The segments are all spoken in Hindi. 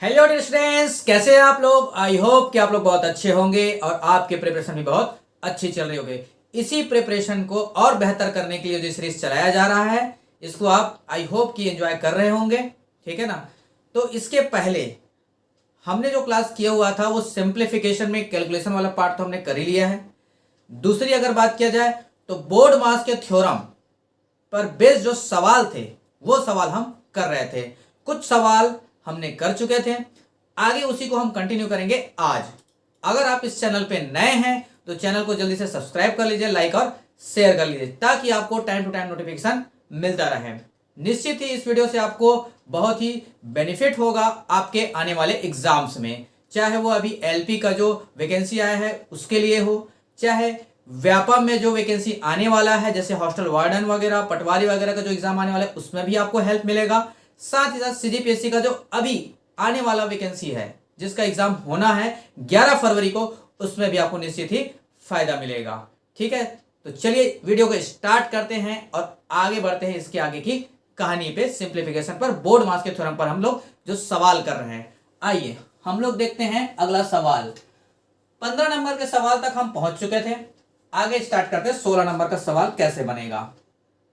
हेलो डियर स्टूडेंट्स, कैसे हैं आप लोग। आई होप कि आप लोग बहुत अच्छे होंगे और आपके प्रिपरेशन भी बहुत अच्छी चल रही होगी। इसी प्रिपरेशन को और बेहतर करने के लिए जो सीरीज चलाया जा रहा है, इसको आप आई होप कि एंजॉय कर रहे होंगे। ठीक है ना। तो इसके पहले हमने जो क्लास किया हुआ था वो सिंप्लीफिकेशन में कैलकुलेशन वाला पार्ट तो हमने कर ही लिया है। दूसरी अगर बात किया जाए तो बोर्ड मास के थ्योरम पर बेस्ड जो सवाल थे वो सवाल हम कर रहे थे। कुछ सवाल हमने कर चुके थे, आगे उसी को हम कंटिन्यू करेंगे आज। अगर आप इस चैनल पे नए हैं तो चैनल को जल्दी से सब्सक्राइब कर लीजिए, लाइक और शेयर कर लीजिए ताकि आपको टाइम टू टाइम नोटिफिकेशन मिलता रहे। निश्चित ही इस वीडियो से आपको बहुत ही बेनिफिट होगा आपके आने वाले एग्जाम्स में, चाहे वो अभी एलपी का जो वैकेंसी आया है उसके लिए हो, चाहे व्यापम में जो वैकेंसी आने वाला है जैसे हॉस्टल वार्डन वगैरह, पटवारी वगैरह का जो एग्जाम आने वाला है उसमें भी आपको हेल्प मिलेगा। साथ ही साथ सीजीपीएससी का जो अभी आने वाला वैकेंसी है जिसका एग्जाम होना है 11 फरवरी को, उसमें भी आपको निश्चित ही फायदा मिलेगा। ठीक है, तो चलिए वीडियो को स्टार्ट करते हैं और आगे बढ़ते हैं इसके आगे की कहानी पे। सिंप्लीफिकेशन पर बोर्ड मास के थ्योरम पर हम लोग जो सवाल कर रहे हैं, आइए हम लोग देखते हैं अगला सवाल। 15 नंबर के सवाल तक हम पहुंच चुके थे, आगे स्टार्ट करते हैं 16 नंबर का सवाल कैसे बनेगा।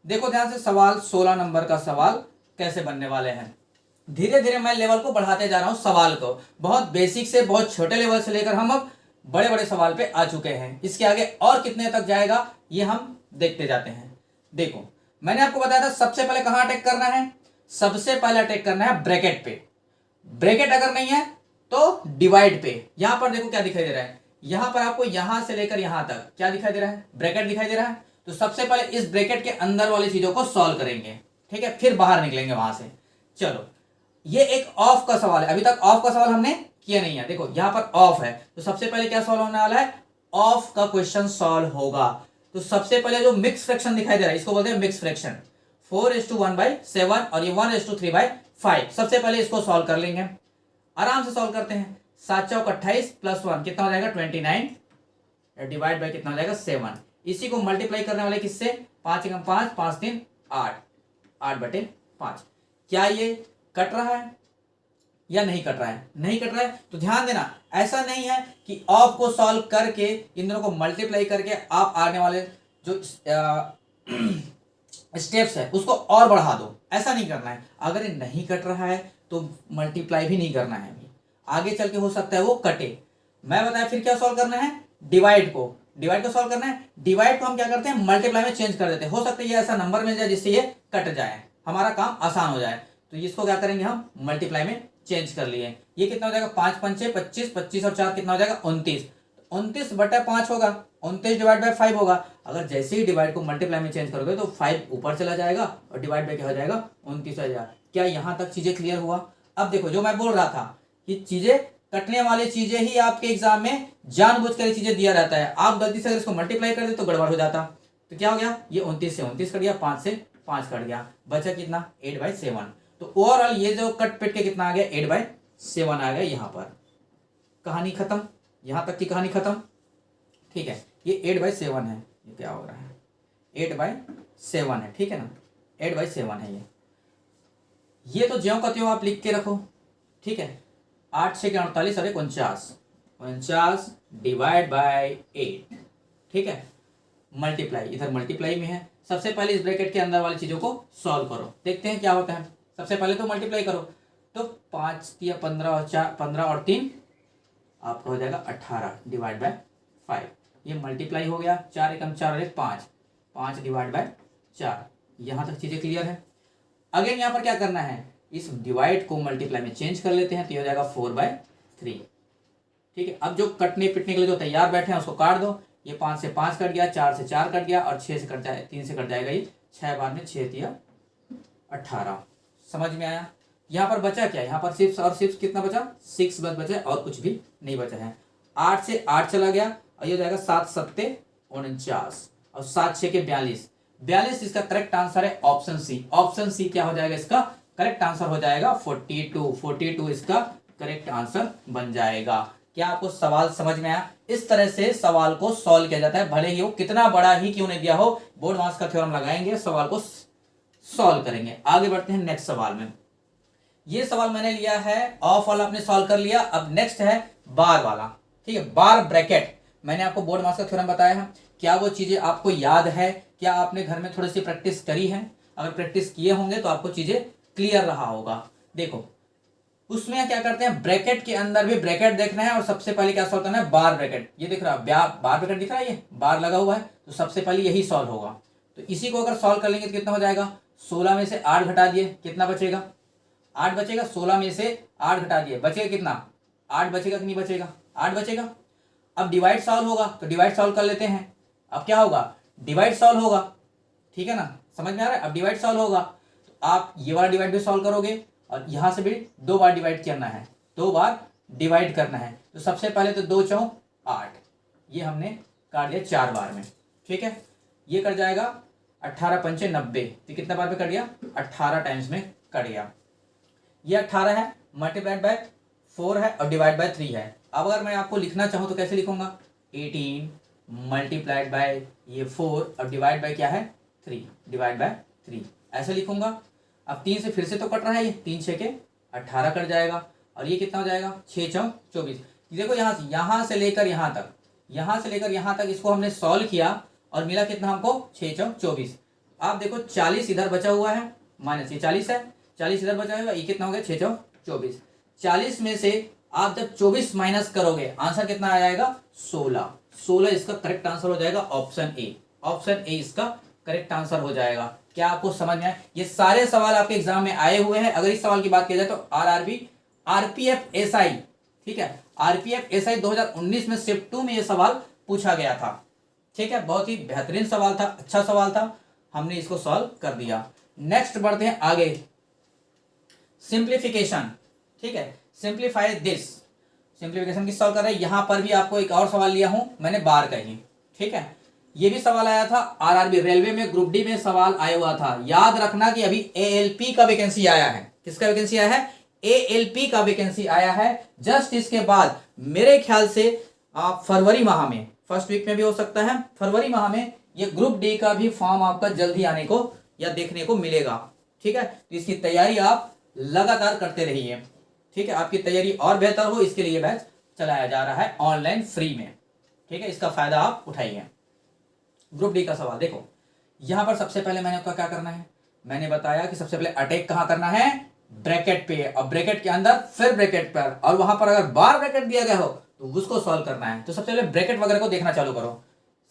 देखो ध्यान से, सवाल 16 नंबर का सवाल कैसे बनने वाले हैं। धीरे धीरे मैं लेवल को बढ़ाते जा रहा हूं सवाल को, बहुत बेसिक से बहुत छोटे लेवल से लेकर हम अब बड़े बड़े सवाल पे आ चुके हैं। इसके आगे और कितने तक जाएगा ये हम देखते जाते हैं। देखो मैंने आपको बताया था सबसे पहले कहां अटैक करना है, सबसे पहले अटैक करना है ब्रैकेट पे। ब्रैकेट अगर नहीं है तो डिवाइड पे। यहां पर देखो क्या दिखाई दे रहा है, यहां पर आपको यहां से लेकर यहां तक क्या दिखाई दे रहा है, ब्रैकेट दिखाई दे रहा है। तो सबसे पहले इस ब्रैकेट के अंदर वाली चीजों को सॉल्व करेंगे, ठीक है, फिर बाहर निकलेंगे वहां से। चलो ये एक ऑफ का सवाल है, अभी तक ऑफ का सवाल हमने किया नहीं है। देखो यहां पर ऑफ है तो सबसे पहले क्या सॉल्व होने वाला है, ऑफ का क्वेश्चन सॉल्व होगा। तो सबसे पहले जो मिक्स फ्रैक्शन दिखाई दे रहा है इसको बोलते हैं मिक्स फ्रैक्शन। 4:1/7 और ये 1:3/5। सबसे पहले इसको सॉल्व कर लेंगे, आराम से सॉल्व करते हैं। 7 चौक 28 प्लस 1 कितना हो जाएगा 29, डिवाइड बाय कितना हो जाएगा 7। इसी को मल्टीप्लाई करने वाले किससे, 5 एकम 5, 5 3 8, 8/5। क्या ये कट रहा है या नहीं कट रहा है, नहीं कट रहा है। तो ध्यान देना, ऐसा नहीं है कि ऑफ को सॉल्व करके इन दोनों को मल्टीप्लाई करके आप आने वाले जो स्टेप्स है उसको और बढ़ा दो, ऐसा नहीं करना है। अगर ये नहीं कट रहा है तो मल्टीप्लाई भी नहीं करना है, आगे चल के हो सकता है वो कटे। मैं बताया फिर क्या सॉल्व करना है, डिवाइड को सॉल्व करना है। डिवाइड को हम क्या करते हैं मल्टीप्लाई में चेंज कर देते हैं। हो सकता है ये ऐसा नंबर मिल जाए जिससे ये कट जाए, हमारा काम आसान हो जाए। तो इसको क्या करेंगे हम मल्टीप्लाई में चेंज कर लिए। ये कितना हो जाएगा 5 पंचे 25, 25 और 4 कितना हो जाएगा 29। 29/5 होगा, 29 डिवाइड बाय 5 होगा। अगर जैसे ही डिवाइड को मल्टीप्लाई में चेंज करोगे तो 5 ऊपर चला जाएगा और डिवाइड बाय क्या हो जाएगा 29 हो जाएगा। क्या यहां तक चीजें क्लियर हुआ। अब देखो जो मैं बोल रहा था कि चीजें कटने वाली चीजें ही आपके एग्जाम में जानबूझकर चीजें दिया रहता है। आप गलती से अगर इसको मल्टीप्लाई कर दे तो गड़बड़ हो जाता। तो क्या हो गया, ये 29 से 29 कट गया, 5 से 5 कट गया, बचा कितना 8/7। तो ओवरऑल ये जो कट पिट के कितना आ गया 8/7 आ गया। यहां पर कहानी खत्म, यहां तक की कहानी खत्म। ठीक है, ये 8/7 है, ये क्या हो रहा है 8/7 है, ठीक है ना, 8/7 है ये तो ज्यों का त्यों आप लिख के रखो। ठीक है, 8 6 48 और 49 डिवाइड बाय 8। ठीक है, मल्टीप्लाई, इधर मल्टीप्लाई में है। सबसे पहले इस ब्रैकेट के अंदर वाली चीजों को सॉल्व करो, देखते हैं क्या होता है। सबसे पहले तो मल्टीप्लाई करो, तो 5 या 15 और 4, 15 और 3 आपका हो जाएगा 18 डिवाइड बाय 5। ये मल्टीप्लाई हो गया, 4 एकम 4 और 1 5, 5 डिवाइड बाय 4। यहां तक चीजें क्लियर है। अगेन यहाँ पर क्या करना है, इस डिवाइड को मल्टीप्लाई में चेंज कर लेते हैं तो ये हो जाएगा 4/3। ठीक है, अब जो कटने पिटने के लिए जो तैयार बैठे हैं उसको काट दो। ये 5 से 5 कट गया, 4 से 4 कट गया और 6 से कट जाए 3 से कट जाएगा। ये 6 बार में 6 दिया 18। समझ में आया। यहाँ पर बचा क्या, यहाँ पर 6 और 6 कितना बचा 6 बस बचा और कुछ भी नहीं बचा है। 8 से 8 चला गया और ये हो जाएगा 7 7 49 और 7 6 के 42। इसका करेक्ट आंसर है ऑप्शन सी। ऑप्शन सी क्या हो जाएगा, इसका करेक्ट आंसर हो जाएगा 42 इसका करेक्ट आंसर बन जाएगा। क्या आपको सवाल समझ में आया। इस तरह से सवाल को सॉल्व किया जाता है, भले ही वो कितना बड़ा ही क्यों नहीं दिया हो। बोर्ड मास का थ्योरम लगाएंगे, सवाल को सॉल्व करेंगे। आगे बढ़ते हैं नेक्स्ट सवाल में। ये सवाल मैंने लिया है, ऑफ वाला आपने सॉल्व कर लिया। अब नेक्स्ट है बार वाला, ठीक है, बार ब्रैकेट। मैंने आपको बोर्ड मास का थ्योरम बताया है, क्या वो चीजें आपको याद है? क्या आपने घर में थोड़ी सी प्रैक्टिस करी है? अगर प्रैक्टिस किए होंगे तो आपको चीजें क्लियर रहा होगा। देखो उसमें क्या करते हैं, ब्रैकेट के अंदर भी ब्रैकेट देखना है और सबसे पहले क्या सॉल्व करना है, बार ब्रैकेट। ये दिख रहा है बार ब्रैकेट दिख रहा है, ये बार लगा हुआ है, तो सबसे पहले यही सॉल्व होगा। तो इसी को अगर सॉल्व कर लेंगे तो कितना हो जाएगा, 16 में से 8 घटा दिए, कितना बचेगा, 8 बचेगा। 16 में से 8 घटा दिए, बचेगा कितना, 8 बचेगा कि नहीं बचेगा, 8 बचेगा। अब डिवाइड सॉल्व होगा तो डिवाइड सॉल्व कर लेते हैं। अब क्या होगा, डिवाइड सॉल्व होगा, ठीक है ना, समझ में आ रहा है। अब डिवाइड सॉल्व होगा तो आप ये वाला डिवाइड भी सॉल्व करोगे और यहां से भी 2 बार डिवाइड करना है, 2 बार डिवाइड करना है। तो सबसे पहले तो 2 चौक 8, ये हमने काट दिया 4 बार में, ठीक है। ये कट जाएगा 18 पंचे 90, तो कितना बार में कट गया, 18 टाइम्स में कट गया। ये 18 है, मल्टीप्लाइड बाय 4 है और डिवाइड बाय 3 है। अब अगर मैं आपको लिखना चाहूं तो कैसे लिखूंगा, 18 मल्टीप्लाइड बाय ये 4 और डिवाइड बाय क्या है 3, डिवाइड बाय 3 ऐसे लिखूंगा। अब 3 से फिर से तो कट रहा है, ये 3 6 के 18 कट जाएगा और ये कितना हो जाएगा, 6 चौक 24। देखो यहाँ से लेकर यहाँ तक, यहाँ से लेकर यहाँ तक इसको हमने सॉल्व किया और मिला कितना हमको, 6 चौक 24। आप देखो 40 इधर बचा हुआ है, माइनस ये 40 है, 40 इधर बचा हुआ, ये कितना हो गया 6 चौक 24। 40 में से आप जब 24 माइनस करोगे आंसर कितना आ जाएगा, 16। 16 इसका करेक्ट आंसर हो जाएगा, ऑप्शन ए। ऑप्शन ए इसका करेक्ट आंसर हो जाएगा। क्या आपको समझ में आया? ये सारे सवाल आपके एग्जाम में आए हुए हैं। अगर इस सवाल की बात की जाए तो आरआरबी, आरपीएफ एसआई, ठीक है, आरपीएफ एसआई 2019 में शिफ्ट 2 में ये सवाल पूछा गया था, ठीक है। बहुत ही बेहतरीन सवाल था, अच्छा सवाल था, हमने इसको सॉल्व कर दिया। नेक्स्ट बढ़ते हैं आगे, सिंप्लीफिकेशन, ठीक है, सिंप्लीफाई दिस। सिंप्लीफिकेशन की सॉल्व कर रहे हैं। यहां पर भी आपको एक और सवाल लिया हूं मैंने, बार का ही, ठीक है। ये भी सवाल आया था आरआरबी रेलवे में, ग्रुप डी में सवाल आया हुआ था। याद रखना कि अभी एएलपी का वैकेंसी आया है। किसका वैकेंसी आया है, एएलपी का वैकेंसी आया है। जस्ट इसके बाद मेरे ख्याल से फरवरी माह में, फर्स्ट वीक में भी हो सकता है, फरवरी माह में ये ग्रुप डी का भी फॉर्म आपका जल्दी आने को या देखने को मिलेगा, ठीक है। तो इसकी तैयारी आप लगातार करते रहिए, ठीक है। आपकी तैयारी और बेहतर हो इसके लिए बैच चलाया जा रहा है ऑनलाइन फ्री में, ठीक है। इसका फायदा आप उठाइए। ग्रुप डी का सवाल देखो, यहां पर सबसे पहले मैंने आपका क्या करना है, मैंने बताया कि सबसे पहले अटैक कहां करना है, ब्रैकेट पे, और ब्रैकेट के अंदर फिर ब्रैकेट पर, और वहां पर अगर बार ब्रैकेट दिया गया हो तो उसको सॉल्व करना है। तो सबसे पहले ब्रैकेट वगैरह को देखना चालू करो।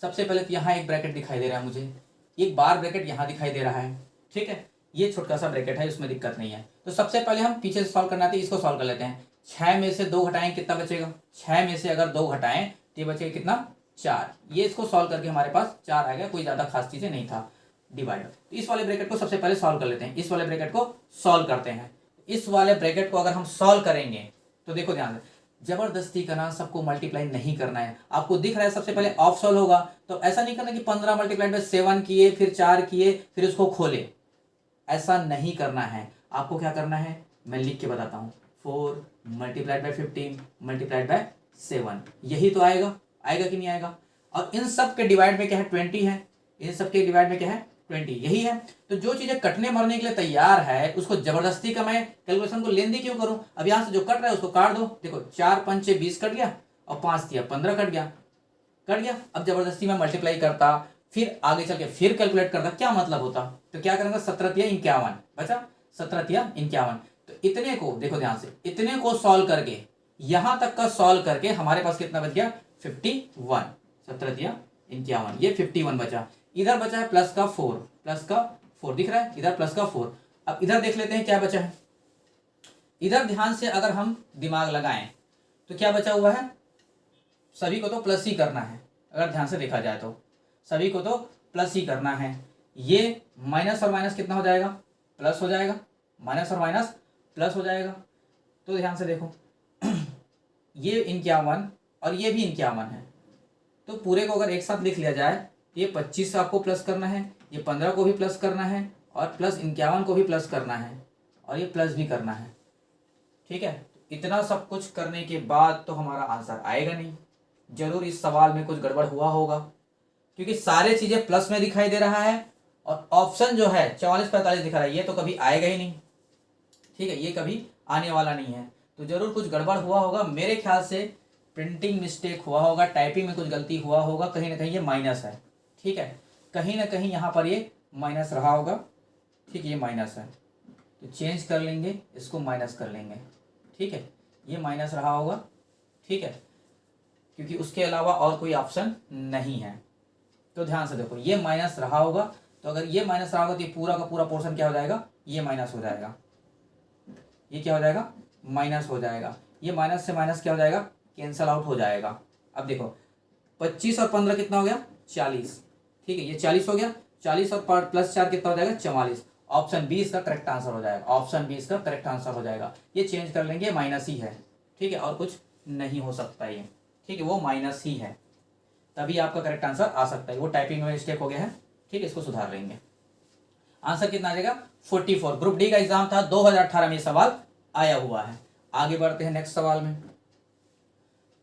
सबसे पहले तो यहाँ एक ब्रैकेट दिखाई दे रहा है मुझे, एक बार ब्रैकेट यहाँ दिखाई दे रहा है, ठीक है। ये छोटा सा ब्रैकेट है, उसमें दिक्कत नहीं है। तो सबसे पहले हम पीछे से सॉल्व करना है, इसको सॉल्व कर लेते हैं। 6 में से 2 घटाएं कितना बचेगा, 6 में से अगर 2 घटाएं तो ये बचेगा कितना, 4। ये इसको सॉल्व करके हमारे पास 4 आ गया, कोई ज्यादा खास चीजें नहीं था, डिवाइड। तो इस वाले ब्रैकेट को सबसे पहले सॉल्व कर लेते हैं, इस वाले ब्रैकेट को सॉल्व करते हैं। इस वाले ब्रैकेट को अगर हम सॉल्व करेंगे तो देखो ध्यान से, जबरदस्ती करना, सबको मल्टीप्लाई नहीं करना है। आपको दिख रहा है सबसे पहले ऑफ सॉल्व होगा, तो ऐसा नहीं करना कि 15 मल्टीप्लाइड बाय 7 किए, फिर 4 किए, फिर उसको खोले, ऐसा नहीं करना है। आपको क्या करना है मैं लिख के बताता हूँ, 4 मल्टीप्लाइड बाय 15 मल्टीप्लाइड बाय 7, यही तो आएगा, आएगा कि नहीं आएगा। और इन सब के डिवाइड में क्या है, 20 है, इन सब के डिवाइड में क्या है, 20, यही है। तो जो चीजें कटने मरने के लिए तैयार है उसको जबरदस्ती का मैं कैलकुलेशन को लेंदी क्यों करूं। अब यहां से जो कट रहा है उसको काट दो। देखो 4 पंचे 20 कट गया और 5 दिया 15 कट गया, कट गया। अब जबरदस्ती में मल्टीप्लाई करता, फिर आगे चल के फिर कैलकुलेट करता, क्या मतलब होता। तो क्या करेंगे, 17 तिया 51 बचा, 17 तिया 51। तो इतने को देखो ध्यान से, इतने को सॉल्व करके यहां तक का सॉल्व करके हमारे पास कितना बच गया, 51। 17 तिया 51, ये 51 बचा। इधर बचा है प्लस का 4, प्लस का 4 दिख रहा है, इधर प्लस का 4। अब इधर देख लेते हैं क्या बचा है। इधर ध्यान से अगर हम दिमाग लगाएं तो क्या बचा हुआ है, सभी को तो प्लस ही करना है। अगर ध्यान से देखा जाए तो सभी को तो प्लस ही करना है। ये माइनस और माइनस कितना हो जाएगा, प्लस हो जाएगा, माइनस और माइनस प्लस हो जाएगा। तो ध्यान से देखो ये 51 और ये भी 51 है, तो पूरे को अगर एक साथ लिख लिया जाए, ये 25 आपको प्लस करना है, ये 15 को भी प्लस करना है, और प्लस 51 को भी प्लस करना है, और ये प्लस भी करना है, ठीक है। इतना सब कुछ करने के बाद तो हमारा आंसर आएगा नहीं, जरूर इस सवाल में कुछ गड़बड़ हुआ होगा, क्योंकि सारे चीजें प्लस में दिखाई दे रहा है और ऑप्शन जो है 44 45 दिखा रहा है, ये तो कभी आएगा ही नहीं। ठीक है, ये कभी आने वाला नहीं है। तो जरूर कुछ गड़बड़ हुआ होगा, मेरे ख्याल से प्रिंटिंग मिस्टेक हुआ होगा, टाइपिंग में कुछ गलती हुआ होगा, कहीं ना कहीं ये माइनस है। ठीक है, कहीं ना कहीं यहाँ पर ये माइनस रहा होगा। ठीक है, ये माइनस है तो चेंज कर लेंगे, इसको माइनस कर लेंगे। ठीक है, ये माइनस रहा होगा। ठीक है, क्योंकि उसके अलावा और कोई ऑप्शन नहीं है। तो ध्यान से देखो, ये माइनस रहा होगा, तो अगर ये माइनस रहा होगा तो ये पूरा का पूरा पोर्शन क्या हो जाएगा, ये माइनस हो जाएगा। ये क्या हो जाएगा, माइनस हो जाएगा। ये माइनस से माइनस क्या हो जाएगा, कैंसल आउट हो जाएगा। अब देखो 25 और 15 कितना हो गया, 40। ठीक है, ये 40 हो गया, 40 और प्लस 4 कितना हो जाएगा, 44। ऑप्शन 20 का करेक्ट आंसर हो जाएगा, ऑप्शन 20 का करेक्ट आंसर हो जाएगा। ये चेंज कर लेंगे, माइनस ही है। ठीक है, और कुछ नहीं हो सकता ये। ठीक है, वो माइनस ही है, तभी आपका करेक्ट आंसर आ सकता है। वो टाइपिंग में मिस्टेक हो गया है। ठीक है, इसको सुधार लेंगे। आंसर कितना आ जाएगा, 44। ग्रुप डी का एग्जाम था, 2018 में सवाल आया हुआ है। आगे बढ़ते हैं नेक्स्ट सवाल में।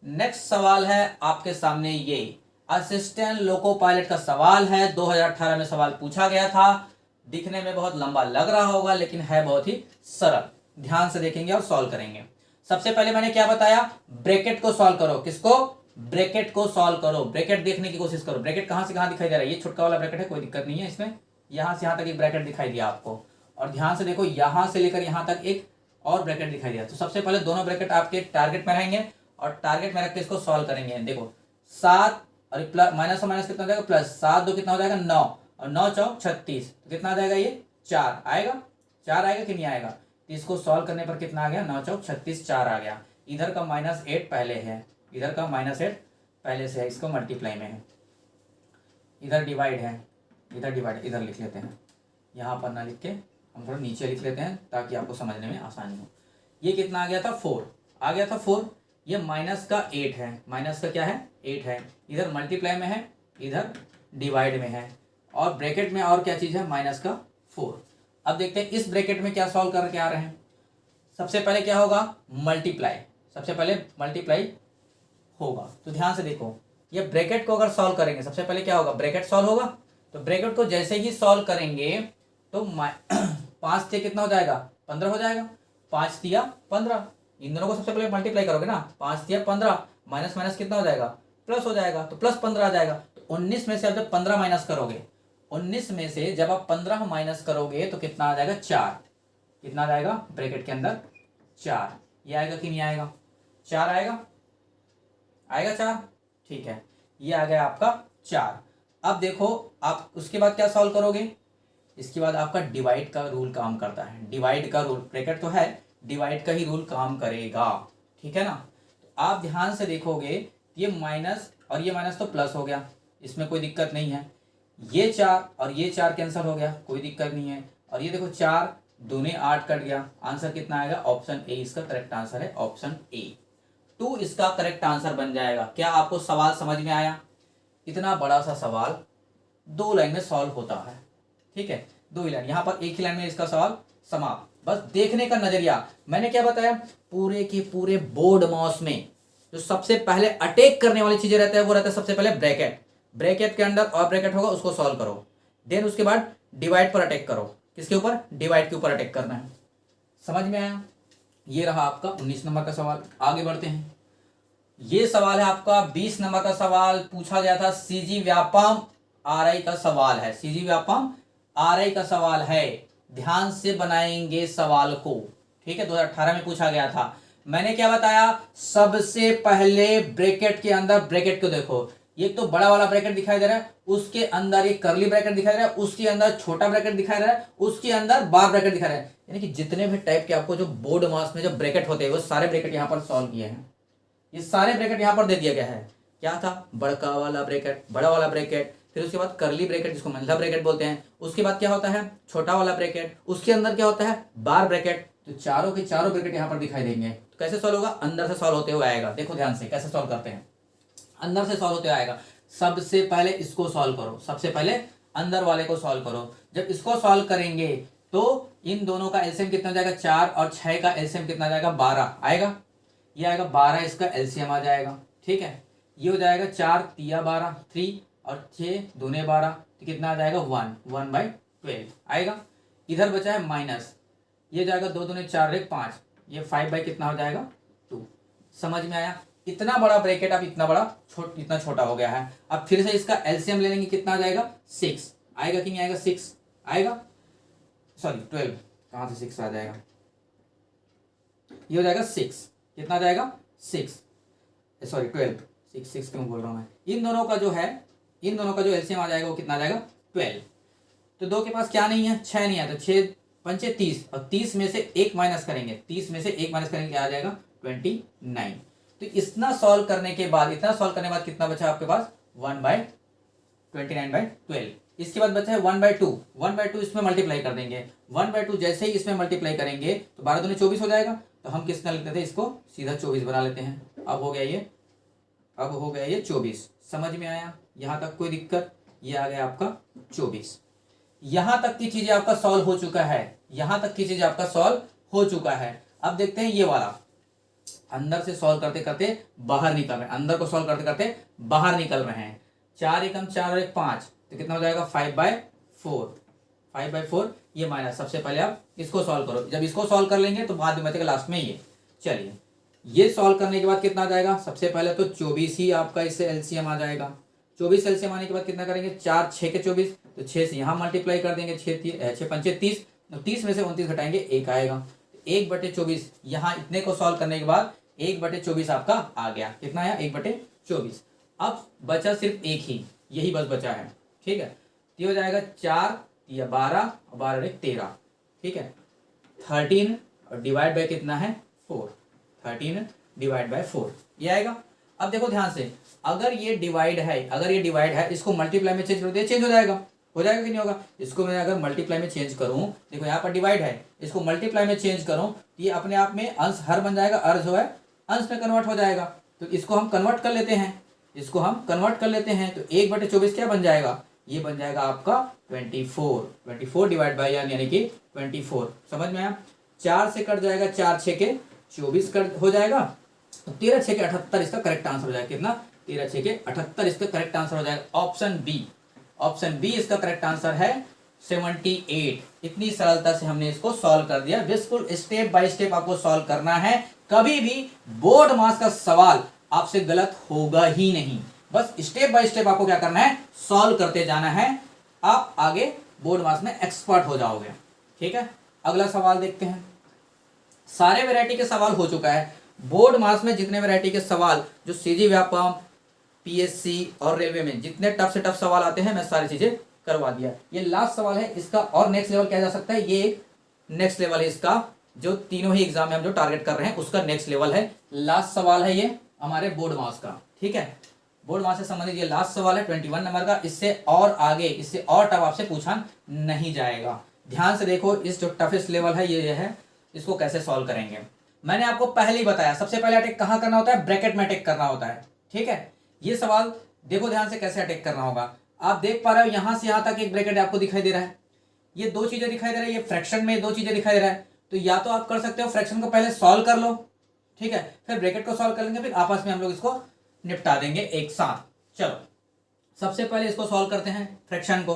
नेक्स्ट सवाल है आपके सामने, ये असिस्टेंट लोको पायलट का सवाल है। 2018 में सवाल पूछा गया था। दिखने में बहुत लंबा लग रहा होगा, लेकिन है बहुत ही सरल। ध्यान से देखेंगे और सॉल्व करेंगे। सबसे पहले मैंने क्या बताया, ब्रैकेट को सॉल्व करो। किसको, ब्रैकेट को सॉल्व करो। ब्रैकेट देखने की कोशिश करो। ब्रैकेट कहां से कहां दिखाई दे रहा है, ये छोटा वाला ब्रैकेट है, कोई दिक्कत नहीं है इसमें। यहां से यहां तक एक ब्रैकेट दिखाई दिया आपको, और ध्यान से देखो यहां से लेकर यहां तक एक और ब्रैकेट दिखाई दिया। तो सबसे पहले दोनों ब्रैकेट आपके टारगेट में रहेंगे, और टारगेट में रख के इसको सॉल्व करेंगे। देखो 7 और प्लस माइनस और माइनस कितना हो जाएगा, प्लस 7 2 कितना हो जाएगा, 9, और 9 चौक 36, तो कितना आ जाएगा, ये 4 आएगा। 4 आएगा कि नहीं आएगा, तो इसको सॉल्व करने पर कितना आ गया, 9 चौक 36, 4 आ गया। इधर का -8 पहले है, इधर का -8 पहले से है, इसको मल्टीप्लाई में है। इधर डिवाइड है, इधर डिवाइड, इधर लिख लेते हैं। यहाँ पर ना लिख के हम थोड़ा नीचे लिख लेते हैं ताकि आपको समझने में आसानी हो। ये कितना आ गया था, 4 आ गया था, 4। ये माइनस का 8 है, माइनस का क्या है, 8 है। इधर मल्टीप्लाई में है, इधर डिवाइड में है, और ब्रैकेट में और क्या चीज़ है, माइनस का 4। अब देखते हैं इस ब्रैकेट में क्या सॉल्व करके आ रहे हैं। सबसे पहले क्या होगा, मल्टीप्लाई। सबसे पहले मल्टीप्लाई होगा, तो ध्यान से देखो, ये ब्रैकेट को अगर सॉल्व करेंगे, सबसे पहले क्या होगा, ब्रैकेट सॉल्व होगा। तो ब्रैकेट को जैसे ही सॉल्व करेंगे तो 5 से कितना हो जाएगा, 15 हो जाएगा। 5 तिया 15, इन दोनों को सबसे पहले मल्टीप्लाई करोगे ना, 5 तिया 15, माइनस माइनस कितना हो जाएगा, प्लस हो जाएगा, तो प्लस 15 आ जाएगा। तो 19 में से अब जब 15 माइनस करोगे, 19 में से जब आप 15 माइनस करोगे तो कितना आ जाएगा, 4। कितना आ जाएगा, ब्रैकेट के अंदर 4। ये आएगा कि नहीं आएगा, 4 आएगा, आएगा 4। ठीक है, ये आ गया आपका 4। अब देखो आप उसके बाद क्या सॉल्व करोगे, इसके बाद आपका डिवाइड का रूल काम करता है। डिवाइड का रूल, ब्रैकेट तो है, डिवाइड का ही रूल काम करेगा। ठीक है ना, तो आप ध्यान से देखोगे, ये माइनस और ये माइनस तो प्लस हो गया, इसमें कोई दिक्कत नहीं है। ये 4 और ये 4 कैंसिल हो गया, कोई दिक्कत नहीं है। और ये देखो 4 दूने 8 कट गया। आंसर कितना आएगा, ऑप्शन ए इसका करेक्ट आंसर है, ऑप्शन ए 2 इसका करेक्ट आंसर बन जाएगा। क्या आपको सवाल समझ में आया। इतना बड़ा सा सवाल 2 लाइन में सॉल्व होता है। ठीक है, 2 ही लाइन, यहाँ पर एक ही लाइन में इसका सवाल समाप्त। बस देखने का नजरिया, मैंने क्या बताया, पूरे के पूरे बोर्ड माउस में जो सबसे पहले अटैक करने वाली चीजें रहता है वो रहता है सबसे पहले ब्रैकेट। ब्रैकेट के अंदर और ब्रैकेट होगा, उसको सॉल्व करो। देन उसके बाद डिवाइड पर अटैक करो। किसके ऊपर, डिवाइड के ऊपर अटैक करना है। समझ में आया। ये रहा आपका 19 नंबर का सवाल। आगे बढ़ते हैं। ये सवाल है आपका 20 नंबर का सवाल, पूछा गया था सीजी व्यापम आरआई का सवाल है। सीजी व्यापम आरआई का सवाल है, ध्यान से बनाएंगे सवाल को। ठीक है, 2018 में पूछा गया था। मैंने क्या बताया, सबसे पहले ब्रैकेट के अंदर, ब्रैकेट को देखो, ये तो बड़ा वाला ब्रैकेट दिखाई दे रहा है, उसके अंदर एक कर्ली ब्रैकेट दिखाई दे रहा है, उसके अंदर छोटा ब्रैकेट दिखाई दे रहा है, उसके अंदर बार ब्रैकेट दिखा रहा है। यानी कि जितने भी टाइप के आपको जो बोर्ड मास में जो ब्रैकेट होते हैं वो सारे ब्रैकेट यहाँ पर सॉल्व किए हैं। ये सारे ब्रैकेट यहाँ पर दे दिया गया है। क्या था, बड़का वाला ब्रैकेट, बड़ा वाला ब्रैकेट, फिर उसके बाद कर्ली ब्रैकेट जिसको मंझला ब्रैकेट बोलते हैं, उसके बाद क्या होता है, छोटा वाला ब्रैकेट, उसके अंदर क्या होता है, बार ब्रैकेट। तो चारों के चारों ब्रैकेट यहाँ पर दिखाई देंगे। तो कैसे सॉल्व होगा, अंदर से सॉल्व होते हुए आएगा। देखो ध्यान से कैसे सॉल्व करते हैं, अंदर से सॉल्व होते हुए आएगा। सबसे पहले इसको सॉल्व करो, सबसे पहले अंदर वाले को सॉल्व करो। जब इसको सॉल्व करेंगे तो इन दोनों का एलसीएम कितना हो जाएगा, 4 और 6 का एलसीएम कितना आ जाएगा, 12 आएगा। ये आएगा 12, इसका एलसीएम आ जाएगा। ठीक है, ये हो जाएगा 4 तिया 12, 3 और 6 दूने 12, तो कितना आ जाएगा, 1/12 आएगा। इधर बचा है माइनस, ये जाएगा 2 दूने 4 एक 5, ये 5 बाई कितना हो जाएगा 2। समझ में आया? इतना बड़ा ब्रैकेट अब इतना छोटा हो गया है। अब फिर से इसका एलसीएम ले लेंगे, कितना आ जाएगा 6 आएगा कि नहीं आएगा? 6 आएगा, सॉरी 12, कहाँ से 6 आ जाएगा, ये हो जाएगा 6, कितना आ जाएगा 6, सॉरी 12, 6 क्यों बोल रहा हूँ मैं। इन दोनों का जो एलसीएम आ जाएगा वो कितना आ जाएगा 12। तो 2 के पास क्या नहीं है, 6 नहीं है, तो 6 पंचे 30, और 30 में से 1 माइनस करेंगे, 30 में से 1 माइनस करेंगे क्या आ जाएगा 29। तो इतना सॉल्व करने के बाद कितना बचा आपके पास 1/29/12। इसके बाद बचा है 1/2 इसमें मल्टीप्लाई कर देंगे। 1/2 जैसे ही इसमें मल्टीप्लाई करेंगे तो 12 दूनी 24 हो जाएगा। तो हम किसना लिखते थे, इसको सीधा 24 बना लेते हैं। अब हो गया ये 24। समझ में आया? यहां तक कोई दिक्कत? ये आ गया आपका 24। यहां तक की चीजें आपका सॉल्व हो चुका है। अब देखते हैं ये वाला, अंदर से सॉल्व करते करते बाहर निकल रहे हैं, अंदर को सॉल्व करते करते बाहर निकल रहे हैं। 4 एकम 4 और 1 5, तो कितना हो जाएगा 5/4। ये माइनस, सबसे पहले आप इसको सॉल्व करो। जब इसको सॉल्व कर लेंगे तो बाद में बचेगा लास्ट में ये। चलिए, ये सॉल्व करने के बाद कितना आ जाएगा, सबसे पहले तो 24 ही आपका इससे एलसीएम आ जाएगा। 24 एलसीएम आने के बाद कितना करेंगे, 4 6 के 24, तो 6 से यहाँ मल्टीप्लाई कर देंगे, 6 पंचे 30, तो 30 में से 29 घटाएंगे 1 आएगा। 1/24, यहाँ इतने को सॉल्व करने के बाद 1/24 आपका आ गया। कितना आया 1/24। अब बचा सिर्फ एक ही, यही बस बचा है। ठीक है, तो हो जाएगा 4 या 12 और 12 एक 13। ठीक है, 13 और डिवाइड बाय कितना है 4, 13 डिवाइड बाय 4 ये आएगा। अब देखो ध्यान से, अगर ये डिवाइड है, इसको मल्टीप्लाई में चेंज कर दे, चेंज हो जाएगा कि नहीं होगा? इसको मैं अगर मल्टीप्लाई में चेंज करूं, देखो यहाँ पर डिवाइड है, इसको मल्टीप्लाई में चेंज करूं तो ये अपने आप में अंश हर बन जाएगा, अर्ज जो है अंश में कन्वर्ट हो जाएगा। तो इसको हम कन्वर्ट कर लेते हैं। तो 1/24 क्या बन जाएगा, ये बन जाएगा आपका 24 डिवाइड बाई यानी कि 24। समझ में आया? 4 से कट जाएगा, 4 6 के 24 कट हो जाएगा, तो 13 6 के 78 इसका करेक्ट आंसर हो जाएगा। कितना, 13 6 के 78 इसका करेक्ट आंसर हो जाएगा। ऑप्शन बी इसका करेक्ट आंसर है 78। इतनी सरलता से हमने इसको सॉल्व कर दिया। बिल्कुल स्टेप बाय स्टेप आपको सॉल्व करना है, कभी भी बोर्ड मास का सवाल आपसे गलत होगा ही नहीं। बस स्टेप बाय स्टेप आपको क्या करना है, सॉल्व करते जाना है, आप आगे बोर्ड मास में एक्सपर्ट हो जाओगे। ठीक है, अगला सवाल देखते हैं। सारे वैरायटी के सवाल हो चुका है बोर्ड मास में। जितने वैरायटी के सवाल जो सीजी व्यापम, पीएससी और रेलवे में जितने टफ से टफ सवाल आते हैं, मैं सारी चीजें करवा दिया। ये लास्ट सवाल है इसका, और नेक्स्ट लेवल क्या जा सकता है, ये नेक्स्ट लेवल है इसका, जो तीनों ही एग्जाम में हम जो टारगेट कर रहे हैं उसका नेक्स्ट लेवल है। लास्ट सवाल है ये हमारे बोर्ड मास का। ठीक है, बोर्ड मास से संबंधित ये लास्ट सवाल है 21 नंबर का। इससे और आगे, इससे और टफ आपसे पूछा नहीं जाएगा। ध्यान से देखो, इस जो टफेस्ट लेवल है ये है, इसको कैसे सॉल्व करेंगे। मैंने आपको पहले ही बताया, सबसे पहले अटैक कहाँ करना होता है, ब्रैकेट में अटैक करना होता है। ठीक है, ये सवाल देखो ध्यान से कैसे अटैक करना होगा। आप देख पा रहे हो यहां से यहां तक एक ब्रैकेट आपको दिखाई दे रहा है, ये 2 चीजें दिखाई दे रही है, ये फ्रैक्शन में 2 चीजें दिखाई दे रहा है। तो या तो आप कर सकते हो फ्रैक्शन को पहले सॉल्व कर लो, ठीक है, फिर ब्रैकेट को सॉल्व कर लेंगे, फिर आपस में हम लोग इसको निपटा देंगे एक साथ। चलो सबसे पहले इसको सॉल्व करते हैं फ्रैक्शन को।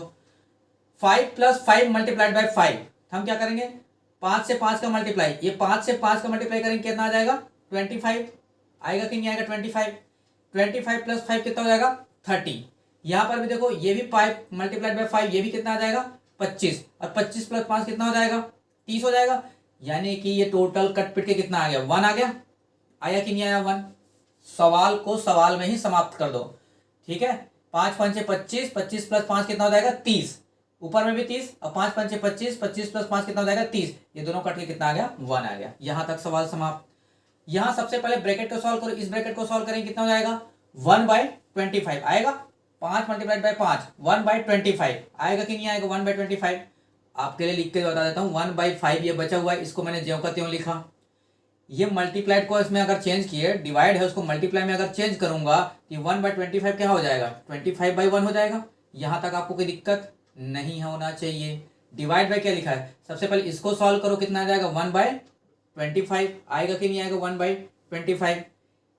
5 + 5 मल्टीप्लाइड बाय 5, हम क्या करेंगे, 5 से 5 का मल्टीप्लाई, ये 5 से 5 का मल्टीप्लाई करेंगे कितना आ जाएगा 25 आएगा कि नहीं आएगा 25 + 5 कितना हो जाएगा 30। यहां पर भी देखो, ये भी 5 मल्टीप्लाइड बाय 5, ये भी कितना आ जाएगा 25, और 25 + 5 कितना हो जाएगा 30 हो जाएगा। यानी कि ये टोटल कट पिट के कितना आ गया 1 आ गया, आया कि नहीं आया 1। सवाल को सवाल में ही समाप्त कर दो। ठीक है, 5 × 5 = 25, 25 + 5 कितना हो जाएगा 30, ऊपर में भी 30, और 5 × 5 = 25, 25 + 5 कितना हो जाएगा 30, ये दोनों कट के कितना आ गया 1 आ गया। यहां तक सवाल समाप्त। यहां सबसे पहले ब्रैकेट को सॉल्व करो, इस ब्रैकेट को सॉल्व करेंगे कितना हो जाएगा 1/25 आएगा। 5 मल्टीप्लाइड बाय 5 1/25 आएगा कि नहीं आएगा 1/25। आपके लिए लिख के बता देता हूँ 1/5 ये बचा हुआ है, इसको मैंने ज्यों का त्यों लिखा। ये मल्टीप्लाइड को इसमें अगर चेंज किए, डिवाइड है उसको मल्टीप्लाई में अगर चेंज करूंगा कि 1/25 क्या हो जाएगा 25/1 हो जाएगा। यहां तक आपको कोई दिक्कत नहीं होना चाहिए। डिवाइड बाय क्या लिखा है, सबसे पहले इसको सॉल्व करो, कितना आ जाएगा 1/25 आएगा कि नहीं आएगा 1/25।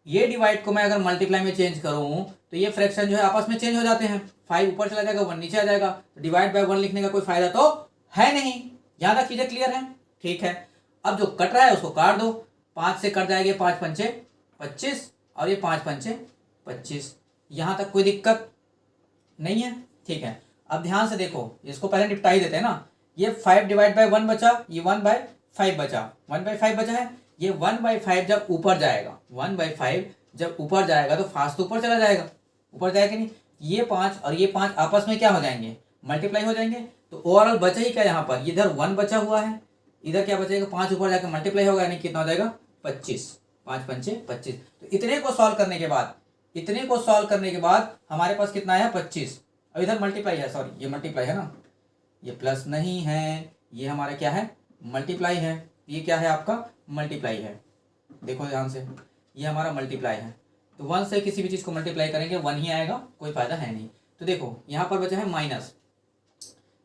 ये डिवाइड को मैं अगर मल्टीप्लाई में चेंज करूं तो ये फ्रैक्शन जो है आपस में चेंज हो जाते हैं, 5 ऊपर चला जाएगा 1 नीचे आ जाएगा। तो डिवाइड बाय 1 लिखने का कोई फायदा तो है नहीं। यहां तक चीजें क्लियर है, ठीक है। अब जो कट रहा है उसको काट दो, 5 से कट जाएंगे 5 पंचे 25 और ये 5 पंचे 25। यहाँ तक कोई दिक्कत नहीं है, ठीक है। अब ध्यान से देखो, इसको पहले निपटाई देते हैं ना। ये 5 डिवाइड बाई 1 बचा, ये 1/5 बचा, 1/5 बचा है। ये 1/5 जब ऊपर जाएगा, 1/5 जब ऊपर जाएगा तो फास्ट तो ऊपर चला जाएगा, ऊपर जाएगा नहीं। ये 5 और ये 5 आपस में क्या हो जाएंगे, मल्टीप्लाई हो जाएंगे। तो ओवरऑल बचा ही क्या यहाँ पर, इधर 1 बचा हुआ है, इधर क्या बचेगा 5 ऊपर जाकर मल्टीप्लाई होगा, यानी कितना हो जाएगा 25, 5 पंचे 25। तो इतने को सॉल्व करने के बाद, इतने को सॉल्व करने के बाद हमारे पास कितना है 25। अब इधर मल्टीप्लाई है, सॉरी ये मल्टीप्लाई है ना, ये प्लस नहीं है, ये हमारा क्या है मल्टीप्लाई है। ये क्या है आपका मल्टीप्लाई है, देखो ध्यान से, ये हमारा मल्टीप्लाई है। तो 1 से किसी भी चीज़ को मल्टीप्लाई करेंगे 1 ही आएगा, कोई फायदा है नहीं। तो देखो यहाँ पर बचा है माइनस,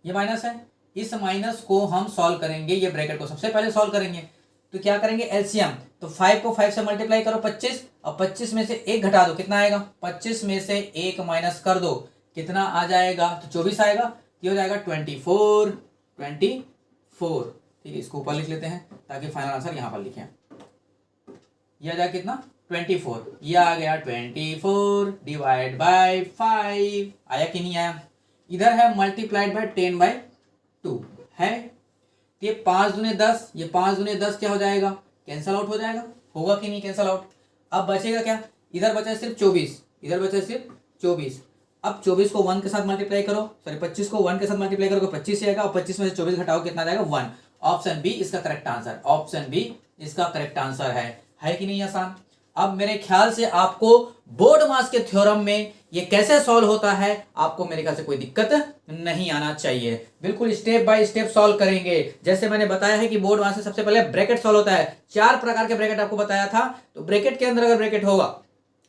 ये माइनस है, इस माइनस को हम सॉल्व करेंगे, ये ब्रैकेट को सबसे पहले सॉल्व करेंगे। तो क्या करेंगे एलसीएम, तो 5 को 5 से मल्टीप्लाई करो 25, और 25 में से 1 घटा दो, कितना आएगा 25 में से 1 माइनस कर दो, कितना आ जाएगा, तो 24 आएगा। ये हो जाएगा 24, ठीक है। इसको ऊपर लिख लेते हैं ताकि फाइनल आंसर यहाँ पर लिखें। ये आ जाएगा कितना 24, ये आ गया 24 डिवाइड बाय 5, आया कि नहीं आया। इधर है मल्टीप्लाइड बाय 10/2 है, तो ये 5 दूने 10, ये 5 दूने 10 क्या हो जाएगा, कैंसल आउट हो जाएगा, होगा कि नहीं कैंसल आउट। अब बचेगा क्या, इधर बचा सिर्फ 24, इधर बचा सिर्फ 24। अब 24 को 1 के साथ मल्टीप्लाई करो, सॉरी 25 को 1 के साथ मल्टीप्लाई करो, 25 आएगा, और 25 में से 24 घटाओ कितना जाएगा 1। ऑप्शन बी इसका करेक्ट आंसर, ऑप्शन बी इसका करेक्ट आंसर है कि नहीं आसान। अब मेरे ख्याल से आपको बोर्ड मास के थ्योरम में ये कैसे सॉल्व होता है, आपको मेरे ख्याल से कोई दिक्कत नहीं आना चाहिए। बिल्कुल स्टेप बाय स्टेप सॉल्व करेंगे। जैसे मैंने बताया है कि बोर्ड मास से सबसे पहले ब्रैकेट सॉल्व होता है, 4 प्रकार के ब्रैकेट आपको बताया था। तो ब्रैकेट के अंदर अगर ब्रैकेट होगा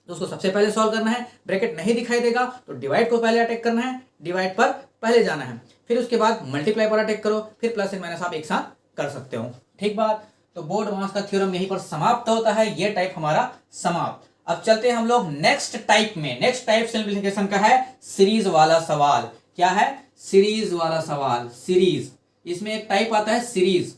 तो उसको सबसे पहले सॉल्व करना है, ब्रैकेट नहीं दिखाई देगा तो डिवाइड को पहले अटैक करना है, डिवाइड पर पहले जाना है, फिर उसके बाद मल्टीप्लाई पर अटैक करो, फिर प्लस एंड माइनस आप एक साथ कर सकते हो, ठीक बात। तो बोर्ड मास का थ्योरम यहीं पर समाप्त होता है, ये टाइप हमारा समाप्त। अब चलते हैं हम लोग नेक्स्ट टाइप में। नेक्स्ट टाइप सिंप्लीफिकेशन का है सीरीज वाला सवाल। क्या है, सीरीज वाला सवाल, सीरीज, इसमें एक टाइप आता है सीरीज,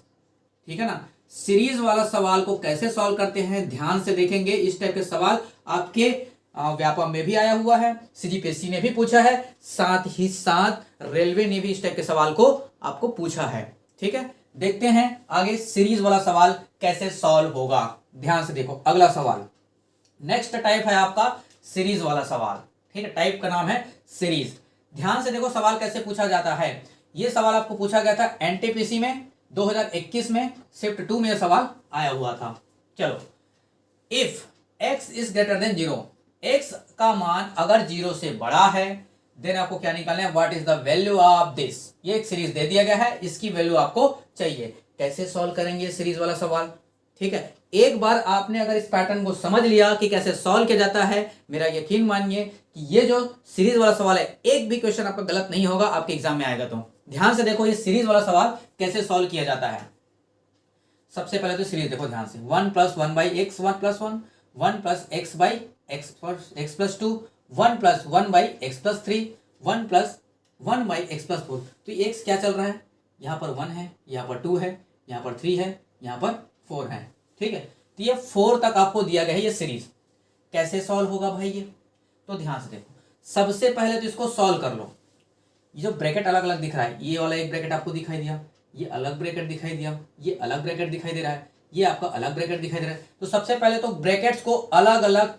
ठीक है ना। सीरीज वाला सवाल को कैसे सॉल्व करते हैं ध्यान से देखेंगे। इस टाइप के सवाल आपके व्यापम में भी आया हुआ है, सीजीपीएससी ने भी पूछा है, साथ ही साथ रेलवे ने भी इस टाइप के सवाल को आपको पूछा है, ठीक है। देखते हैं आगे सीरीज वाला सवाल कैसे सॉल्व होगा। ध्यान से देखो अगला सवाल, नेक्स्ट टाइप है आपका सीरीज वाला सवाल, ठीक है। टाइप का नाम है सीरीज। ध्यान से देखो सवाल कैसे पूछा जाता है। ये सवाल आपको पूछा गया था एनटीपीसी में 2021 में, शिफ्ट 2 में सवाल आया हुआ था। चलो, if x is greater than 0, x का मान अगर 0 से बड़ा है, देन आपको क्या निकालना है, what is the value of this. ये एक सीरीज दे दिया गया है, इसकी वैल्यू आपको चाहिए। कैसे सॉल्व करेंगे सीरीज वाला सवाल, ठीक है। एक बार आपने अगर इस पैटर्न को समझ लिया कि कैसे सॉल्व किया जाता है, मेरा यकीन मानिए कि ये जो सीरीज वाला सवाल है, एक भी क्वेश्चन आपका गलत नहीं होगा आपके एग्जाम में आएगा। तो ध्यान से देखो ये सीरीज वाला सवाल कैसे सॉल्व किया जाता है। सबसे पहले तो सीरीज देखो ध्यान से, 1 + 1/x 1 + 1, 1 + x/x + 2, 1 + 1/x + 3, 1 + 1/x + 4। तो ये x क्या चल रहा है, यहाँ पर 1 है, यहाँ पर 2 है, यहाँ पर 3 है, यहाँ पर 4 है, ठीक है। तो ये 4 तक आपको दिया गया है ये सीरीज। कैसे सॉल्व होगा भाई ये, तो ध्यान से देखो। सबसे पहले तो इसको सॉल्व कर लो। ये जो ब्रैकेट अलग अलग दिख रहा है, ये वाला एक ब्रैकेट आपको दिखाई दिया, ये अलग ब्रैकेट दिखाई दिया, ये अलग ब्रैकेट दिखाई दे रहा है, ये आपका अलग ब्रैकेट दिखाई दे रहा है। तो सबसे पहले तो ब्रैकेट्स को अलग अलग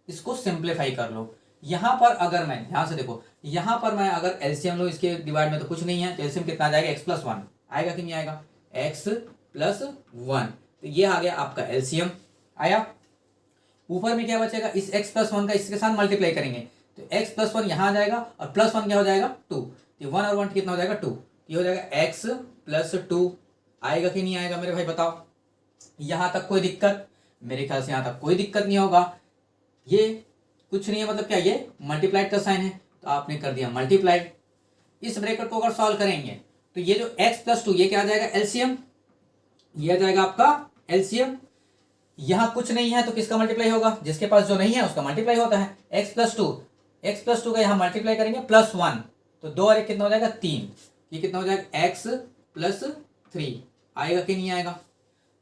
इसको सिंप्लीफाई कर लो। यहाँ पर अगर मैं, ध्यान से देखो, यहाँ पर मैं अगर एलसीएम लो, इसके डिवाइड में तो कुछ नहीं है, तो एलसीएम कितना आ जाएगा, x + 1 आएगा कि नहीं आएगा, x + 1। तो ये आ गया आपका एलसीएम आया। ऊपर में क्या बचेगा, इस x + 1 का इसके साथ मल्टीप्लाई करेंगे, तो x + 1 यहाँ आ जाएगा, और +1 क्या हो जाएगा 2, तो 1 और 1 कितना हो जाएगा 2, ये हो जाएगा x + 2। आएगा कि नहीं आएगा मेरे भाई बताओ। यहाँ तक कोई दिक्कत, मेरे ख्याल से यहाँ तक कोई दिक्कत नहीं होगा। ये कुछ नहीं है, मतलब क्या, ये मल्टीप्लाइड का साइन है, तो आपने कर दिया मल्टीप्लाइड। इस ब्रैकेट को अगर सॉल्व करेंगे तो ये जो x + 2 ये क्या आ जाएगा एलसीएम, ये आ जाएगा आपका एलसीएम। यहाँ कुछ नहीं है तो किसका मल्टीप्लाई होगा, जिसके पास जो नहीं है उसका मल्टीप्लाई होता है। x + 2 का यहाँ मल्टीप्लाई करेंगे +1, तो 2 और 1 कितना हो जाएगा 3, ये कितना हो जाएगा x + 3। आएगा कि नहीं आएगा।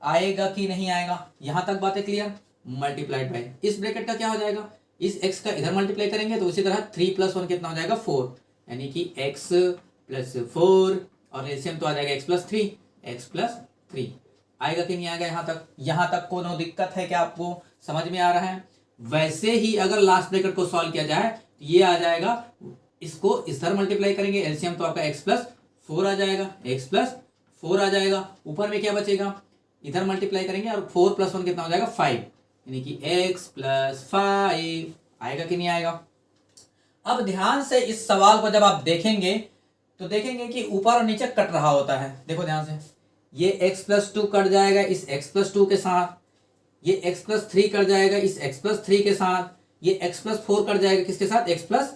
आएगा कि नहीं आएगा? यहां तक बातें क्लियर? मल्टीप्लाइड बाय इस ब्रैकेट का क्या हो जाएगा, इस x का इधर मल्टीप्लाई करेंगे तो उसी तरह 3 + 1 कितना हो जाएगा 4, यानी कि x + 4 और एलसीएम तो आ जाएगा x + 3 आएगा कि नहीं आएगा? यहां तक कोनो दिक्कत है क्या? आपको समझ में आ रहा है? वैसे ही अगर लास्ट ब्रैकेट को सॉल्व किया जाए तो ये आ जाएगा, इसको इस तरह मल्टीप्लाई करेंगे, एलसीएम तो आपका x + 4 आ जाएगा, x + 4 आ जाएगा। ऊपर में क्या बचेगा, इधर मल्टीप्लाई करेंगे और 4 + 1 कितना हो जाएगा 5, यानी कि x + 5 आएगा कि नहीं आएगा? अब ध्यान से इस सवाल को जब आप देखेंगे तो देखेंगे कि ऊपर और नीचे कट रहा होता है। देखो ध्यान से, ये x + 2 कट जाएगा इस x + 2 के साथ, ये x + 3 कट जाएगा इस x + 3 के साथ, ये x + 4 कट जाएगा किसके साथ, x +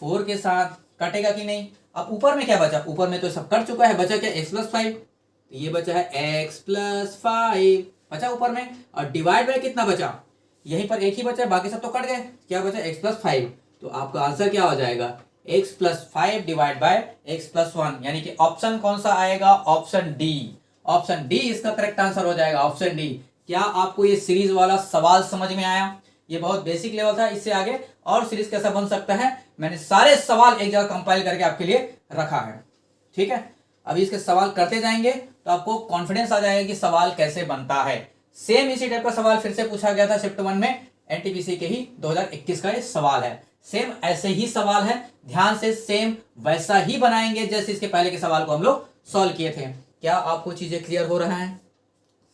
4 के साथ। कटेगा कि नहीं? अब ऊपर में क्या बचा, ऊपर में तो सब कट चुका है, बचा क्या x + 5, तो ये बचा है x + 5 बचा ऊपर में, और डिवाइड बाय कितना बचा, यहीं पर एक ही बचा, बाकी सब तो कट गए, क्या बचा x + 5, तो आपका आंसर क्या हो जाएगा x + 5 डिवाइड बाय x + 1, यानी कि ऑप्शन कौन सा आएगा, ऑप्शन डी। ऑप्शन डी इसका करेक्ट आंसर हो जाएगा, ऑप्शन डी। क्या आपको ये सीरीज वाला सवाल समझ में आया? ये बहुत बेसिक लेवल था, इससे आगे और सीरीज कैसा बन सकता है मैंने सारे सवाल एक जगह कंपाइल करके आपके लिए रखा है। ठीक है, अभी इसके सवाल करते जाएंगे तो आपको कॉन्फिडेंस आ जाएगा कि सवाल कैसे बनता है। सेम इसी टाइप का सवाल फिर से पूछा गया था शिफ्ट 1 में, एनटीपीसी के ही 2021 का ये सवाल है। सेम ऐसे ही सवाल है, ध्यान से सेम वैसा ही बनाएंगे जैसे इसके पहले के सवाल को हम लोग सॉल्व किए थे। क्या आपको चीजें क्लियर हो रहा है,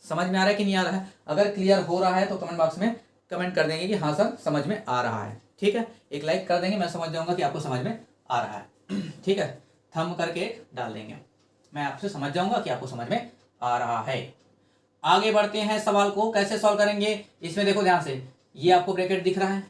समझ में आ रहा है कि नहीं आ रहा है? अगर क्लियर हो रहा है तो कमेंट बॉक्स में कमेंट कर देंगे कि हाँ सर समझ में आ रहा है। ठीक है, एक लाइक कर देंगे, मैं समझ जाऊंगा कि आपको समझ में आ रहा है। ठीक है, थंब करके डाल देंगे, मैं आपसे समझ जाऊंगा कि आपको समझ में आ रहा है। आगे बढ़ते हैं, सवाल को कैसे सॉल्व करेंगे। इसमें देखो ध्यान से, ये आपको ब्रैकेट दिख रहा है,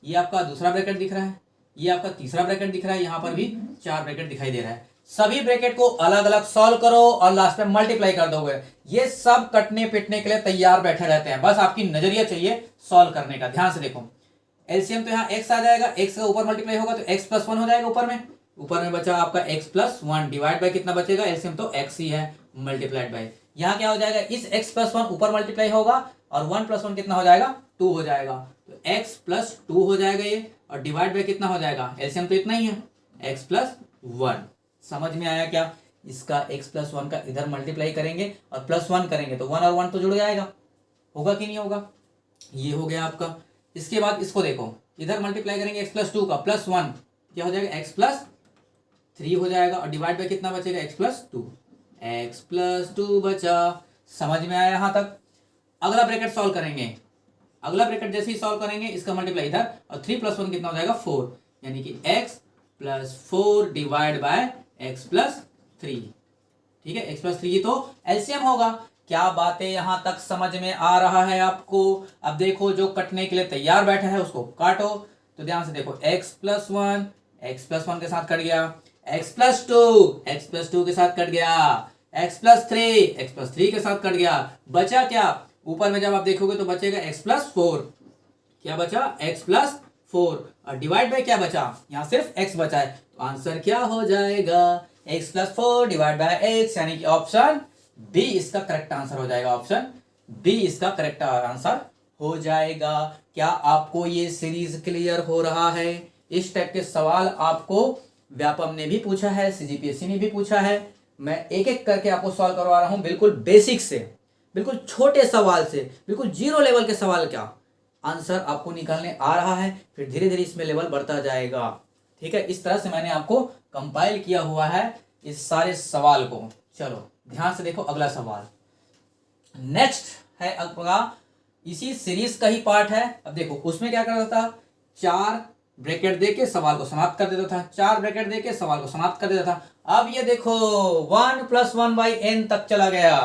ये आपका दूसरा ब्रैकेट दिख रहा है, ये आपका तीसरा ब्रैकेट दिख रहा है, यहाँ पर भी 4 ब्रैकेट दिखाई दे रहा है। सभी ब्रैकेट को अलग अलग सॉल्व करो और लास्ट में मल्टीप्लाई कर दोगे। ये सब कटने पिटने के लिए तैयार बैठे रहते हैं, बस आपकी नजरिया चाहिए सॉल्व करने का। ध्यान से देखो, एलसीएम तो यहाँ x आ जाएगा, x का ऊपर मल्टीप्लाई होगा तो x + 1 हो जाएगा ऊपर में बचा आपका x + 1 डिवाइड बाय कितना बचेगा, एलसीएम तो x ही है, मल्टीप्लाइड बाय यहाँ क्या हो जाएगा, इस x + 1 ऊपर मल्टीप्लाई होगा और 1 + 1 कितना हो जाएगा 2 हो जाएगा, तो x + 2 हो जाएगा ये, और डिवाइड बाय कितना हो जाएगा, एलसीएम तो इतना ही है x + 1। समझ में आया क्या? इसका x + 1 का इधर मल्टीप्लाई करेंगे और +1 करेंगे तो 1 और 1 तो जुड़ जाएगा, होगा कि नहीं होगा? ये हो गया आपका। इसके बाद इसको देखो, इधर मल्टीप्लाई करेंगे x + 2 का +1 क्या हो जाएगा, x + 3 हो जाएगा, और डिवाइड बाय कितना बचेगा, x + 2, x + 2 बचा। समझ में आया यहाँ तक? अगला ब्रैकेट सॉल्व करेंगे, अगला ब्रैकेट जैसे ही सॉल्व करेंगे इसका मल्टीप्लाई इधर, और 3 + 1 कितना हो जाएगा 4, यानी कि x + 4 डिवाइड बाय x + 3। ठीक है, x + 3 तो एलसीएम होगा। क्या बातें यहां तक समझ में आ रहा है आपको? अब देखो, जो कटने के लिए तैयार बैठा है उसको काटो। तो ध्यान से देखो, x + 1 के साथ कट गया, x + 2 के साथ कट गया, x + 3 के साथ कट गया, बचा क्या? ऊपर में जब आप देखोगे तो बचेगा x + 4, क्या बचा, x + 4, और डिवाइड बाय क्या बचा, यहाँ सिर्फ x बचा है, तो आंसर क्या हो जाएगा, x + 4 डिवाइड बाय x, यानी कि ऑप्शन बी इसका करेक्ट आंसर हो जाएगा, ऑप्शन बी इसका करेक्ट आंसर हो जाएगा। क्या आपको ये सीरीज क्लियर हो रहा है? इस टाइप के सवाल आपको व्यापम ने भी पूछा है, सीजीपीएससी ने भी पूछा है। मैं एक एक करके आपको सॉल्व करवा रहा हूं, बिल्कुल बेसिक से, बिल्कुल छोटे सवाल से, बिल्कुल 0 लेवल के सवाल का आंसर आपको निकालने आ रहा है, फिर धीरे धीरे इसमें लेवल बढ़ता जाएगा। ठीक है, इस तरह से मैंने आपको कंपाइल किया हुआ है इस सारे सवाल को। चलो ध्यान से देखो, अगला सवाल नेक्स्ट है आपका, इसी सीरीज का ही पार्ट है। अब देखो, उसमें क्या करता था, 4 ब्रैकेट देके सवाल को समाप्त कर देता था, 4 ब्रैकेट देके सवाल को समाप्त कर देता था। अब ये देखो 1 + 1/n तक चला गया।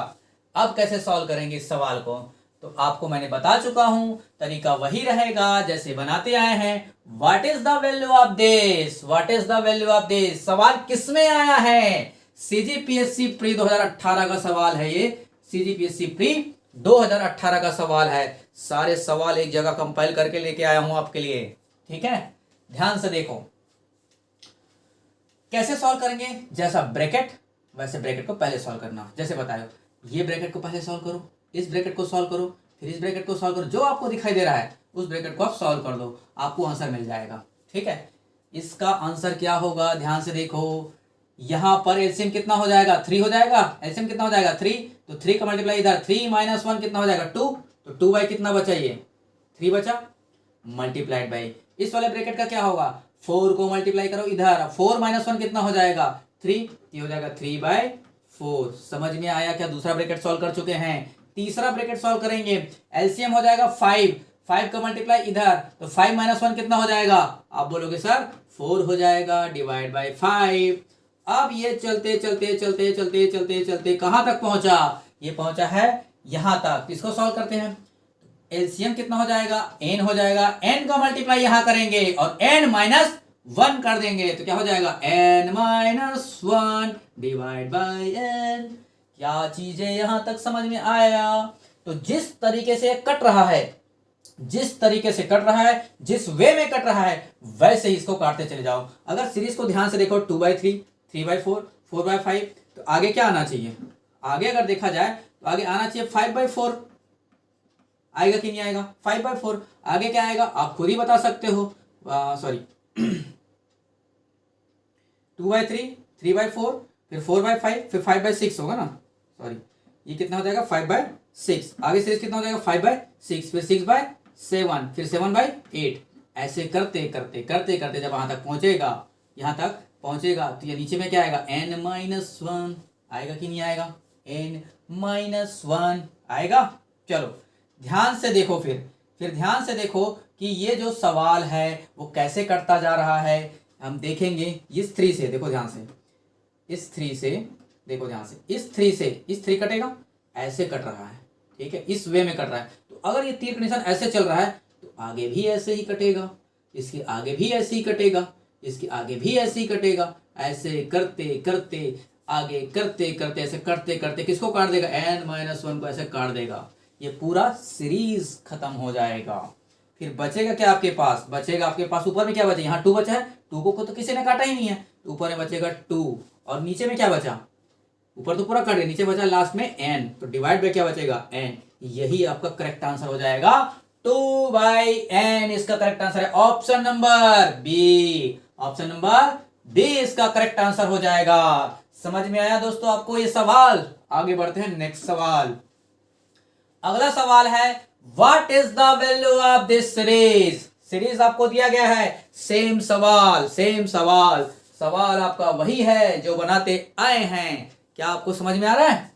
अब कैसे सॉल्व करेंगे इस सवाल को? तो आपको मैंने बता चुका हूं, तरीका वही रहेगा जैसे बनाते आए हैं। What is the value of this, what is the value of this, सवाल किसमें आया है, सीजीपीएससी प्री 2018 का सवाल है ये, सीजीपीएससी प्री 2018 का सवाल है। सारे सवाल एक जगह कंपाइल करके लेके आया हूं आपके लिए। ठीक है, ध्यान से देखो कैसे सॉल्व करेंगे। जैसा ब्रैकेट वैसे ब्रैकेट को पहले सॉल्व करना, जैसे बताया ये ब्रैकेट को पहले सॉल्व करो, इस ब्रैकेट को सॉल्व करो, फिर इस ब्रैकेट को सॉल्व करो, जो आपको दिखाई दे रहा है उस ब्रैकेट को आप सॉल्व कर दो, आपको आंसर मिल जाएगा। ठीक है, इसका आंसर क्या होगा, ध्यान से देखो, यहां पर एलसीएम कितना हो जाएगा, 3 हो जाएगा। एलसीएम कितना हो जाएगा, 3, तो 3 का मल्टीप्लाई इधर, 3 - 1 कितना हो जाएगा, 2, तो 2 बाई कितना बचा, ये 3 बचा, मल्टीप्लाइड बाई इस वाले ब्रैकेट का क्या होगा, 4 को मल्टीप्लाई करो इधर, 4 - 1 कितना हो जाएगा, 3, ये हो जाएगा 3/4। समझ में आया क्या, दूसरा ब्रैकेट सॉल्व कर चुके हैं। तीसरा ब्रैकेट सॉल्व करेंगे, एलसीएम हो जाएगा 5, 5 का मल्टीप्लाई इधर, तो 5 - 1 कितना हो जाएगा, आप बोलोगे सर 4 हो जाएगा, डिवाइड बाई 5। अब ये चलते चलते चलते चलते चलते चलते कहां तक पहुंचा, ये पहुंचा है यहां तक। इसको सॉल्व करते हैं, एलसीएम कितना हो जाएगा, n हो जाएगा, n का मल्टीप्लाई यहां करेंगे और n - 1 कर देंगे, तो क्या हो जाएगा, n - 1 डिवाइड बाई n। क्या चीजें यहां तक समझ में आया। तो जिस तरीके से कट रहा है, जिस तरीके से कट रहा है, जिस वे में कट रहा है, वैसे ही इसको काटते चले जाओ। अगर सीरीज को ध्यान से देखो, 2/3, 3/4, 4/5, तो आगे क्या आना चाहिए, आगे अगर देखा जाए तो आगे आना चाहिए 5/4, आएगा कि नहीं आएगा, 5/4। आगे क्या आएगा आप खुद ही बता सकते हो, सॉरी 2/3, 3/4, फिर 4/5, फिर 5/6 होगा ना, सॉरी ये कितना हो जाएगा, 5/6। आगे सीरीज कितना हो जाएगा, 5/6, फिर 6/7, फिर 7/8। ऐसे करते करते करते करते जब वहां तक पहुंचेगा, यहां तक पहुंचेगा, तो ये नीचे में क्या आएगा, n - 1 आएगा कि नहीं आएगा, n - 1 आएगा। चलो ध्यान से देखो, फिर ध्यान से देखो कि ये जो सवाल है वो कैसे कटता जा रहा है। हम देखेंगे इस 3 से, देखो ध्यान से, इस 3 से देखो ध्यान से, इस 3 से इस 3 कटेगा, ऐसे कट रहा है, ठीक है, इस वे में कट रहा है। तो अगर ये तीर कंडीशन ऐसे चल रहा है तो आगे भी ऐसे ही कटेगा, इसके आगे भी ऐसे ही कटेगा, इसके आगे भी ऐसे ही कटेगा। ऐसे करते करते आगे करते करते ऐसे करते करते किसको काट देगा, n - 1 को ऐसे काट देगा, ये पूरा सीरीज खत्म हो जाएगा। फिर बचेगा क्या आपके पास, बचेगा आपके पास ऊपर में क्या बचा, यहाँ 2 बचा है, 2 को तो किसी ने काटा ही नहीं है, तो ऊपर में बचेगा 2, और नीचे में क्या बचा, ऊपर तो पूरा कट गया, नीचे बचा लास्ट में n, तो डिवाइड बाय क्या बचेगा, n। यही आपका करेक्ट आंसर हो जाएगा, 2/n इसका करेक्ट आंसर है, option number B, option number B इसका करेक्ट आंसर हो जाएगा। समझ में आया दोस्तों आपको ये सवाल। आगे बढ़ते हैं नेक्स्ट सवाल। अगला सवाल है, what is the value of this series. Series आपको दिया गया है, सेम सवाल, सेम सवाल, सवाल आपका वही है जो बनाते आए हैं। क्या आपको समझ में आ रहा है,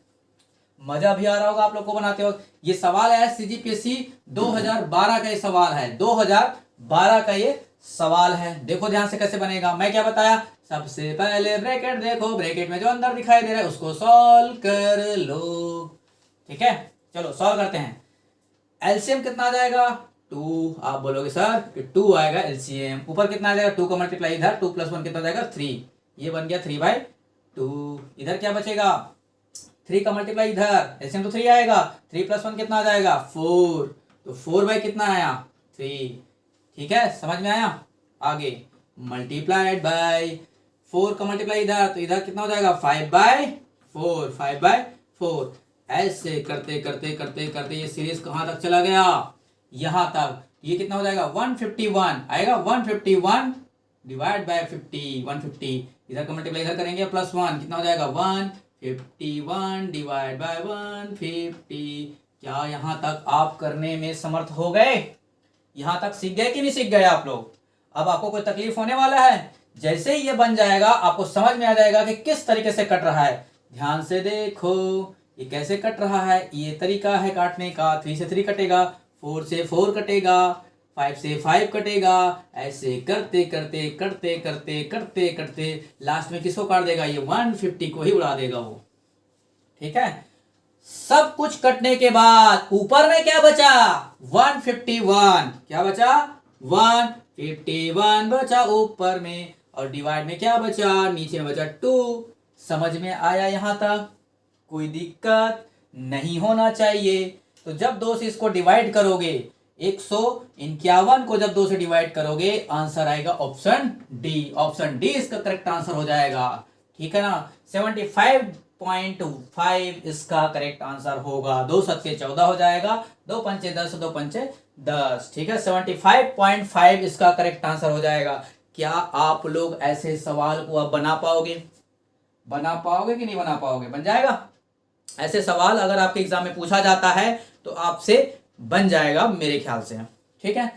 मजा भी आ रहा होगा आप लोग को बनाते हो। ये सवाल है सीजीपीएससी 2012 का, ये सवाल है 2012 का ये सवाल है। देखो ध्यान से कैसे बनेगा, मैं क्या बताया, सबसे पहले ब्रैकेट देखो, ब्रैकेट में जो अंदर दिखाई दे रहा है उसको सॉल्व कर लो, ठीक है। चलो सॉल्व करते हैं। एलसीएम कितना आ जाएगा, 2, आप बोलोगे सर कि 2 आएगा एलसीएम, ऊपर कितना आ जाएगा, 2 का मल्टीप्लाई इधर, 2 + 1 कितना आ जाएगा, 3, ये बन गया 3/2। इधर क्या बचेगा, 3 का मल्टीप्लाई इधर, एलसीएम तो 3 आएगा, 3 + 1 कितना आ जाएगा, 4, तो 4 कितना आया, 3, ठीक है, समझ में आया। आगे मल्टीप्लाइड बाय 4 का मल्टीप्लाई इधर, तो इधर कितना हो जाएगा, 5/4, 5/4। ऐसे करते करते करते करते ये सीरीज कहां तक चला गया, यहां तक। ये कितना हो जाएगा, 151 आएगा, 151 डिवाइड बाय 50, 150। इधर का मल्टीप्लाई इधर करेंगे, +1 कितना हो जाएगा, 151 डिवाइड बाय 150। क्या यहां तक आप करने में समर्थ हो गए, यहां तक सीख गए कि नहीं सीख गए आप लोग। अब आपको कोई तकलीफ होने वाला है, जैसे ही ये बन जाएगा आपको समझ में आ जाएगा कि किस तरीके से कट रहा है। ध्यान से देखो ये कैसे कट रहा है, ये तरीका है काटने का। 3 से 3 कटेगा, 4 से 4 कटेगा, 5 से 5 कटेगा। ऐसे करते करते करते करते करते करते लास्ट में किसको काट देगा, ये 150 को ही उड़ा देगा वो, ठीक है। सब कुछ कटने के बाद ऊपर में क्या बचा, 151, क्या बचा, 151 बचा ऊपर में, और डिवाइड में क्या बचा, नीचे में बचा 2। समझ में आया यहां तक, कोई दिक्कत नहीं होना चाहिए। तो जब 2 से इसको डिवाइड करोगे, 151 को जब 2 से डिवाइड करोगे, आंसर आएगा ऑप्शन डी, ऑप्शन डी इसका करेक्ट आंसर हो जाएगा, ठीक है ना। 75 75.5 इसका करेक्ट आंसर होगा। 2 सत्ते 14 हो जाएगा, 2 पंचे 10, 2 पंचे 10, ठीक है। 75.5 इसका करेक्ट आंसर हो जाएगा। क्या आप लोग ऐसे सवाल को अब बना पाओगे? बना पाओगे कि नहीं बना पाओगे? बन जाएगा। ऐसे सवाल अगर आपके एग्जाम में पूछा जाता है तो आपसे बन जाएगा मेरे ख्याल से, ठीक है।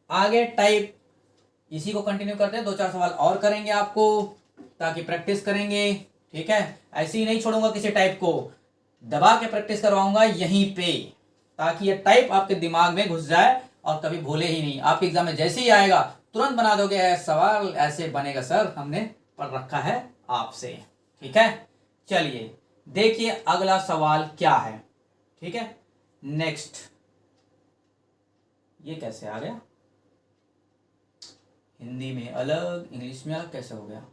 आगे टाइप इसी को कंटिन्यू करते हैं, 2-4 सवाल और करेंगे आपको ताकि प्रैक्टिस करेंगे, ठीक है। ऐसे ही नहीं छोड़ूंगा किसी टाइप को, दबा के प्रैक्टिस करवाऊंगा यहीं पे, ताकि ये टाइप आपके दिमाग में घुस जाए और कभी भूले ही नहीं। आपके एग्जाम में जैसे ही आएगा तुरंत बना दोगे, सवाल ऐसे बनेगा सर, हमने पढ़ रखा है आपसे, ठीक है। चलिए देखिए अगला सवाल क्या है, ठीक है। नेक्स्ट, ये कैसे आ गया? हिंदी में अलग, इंग्लिश में अलग कैसे हो गया?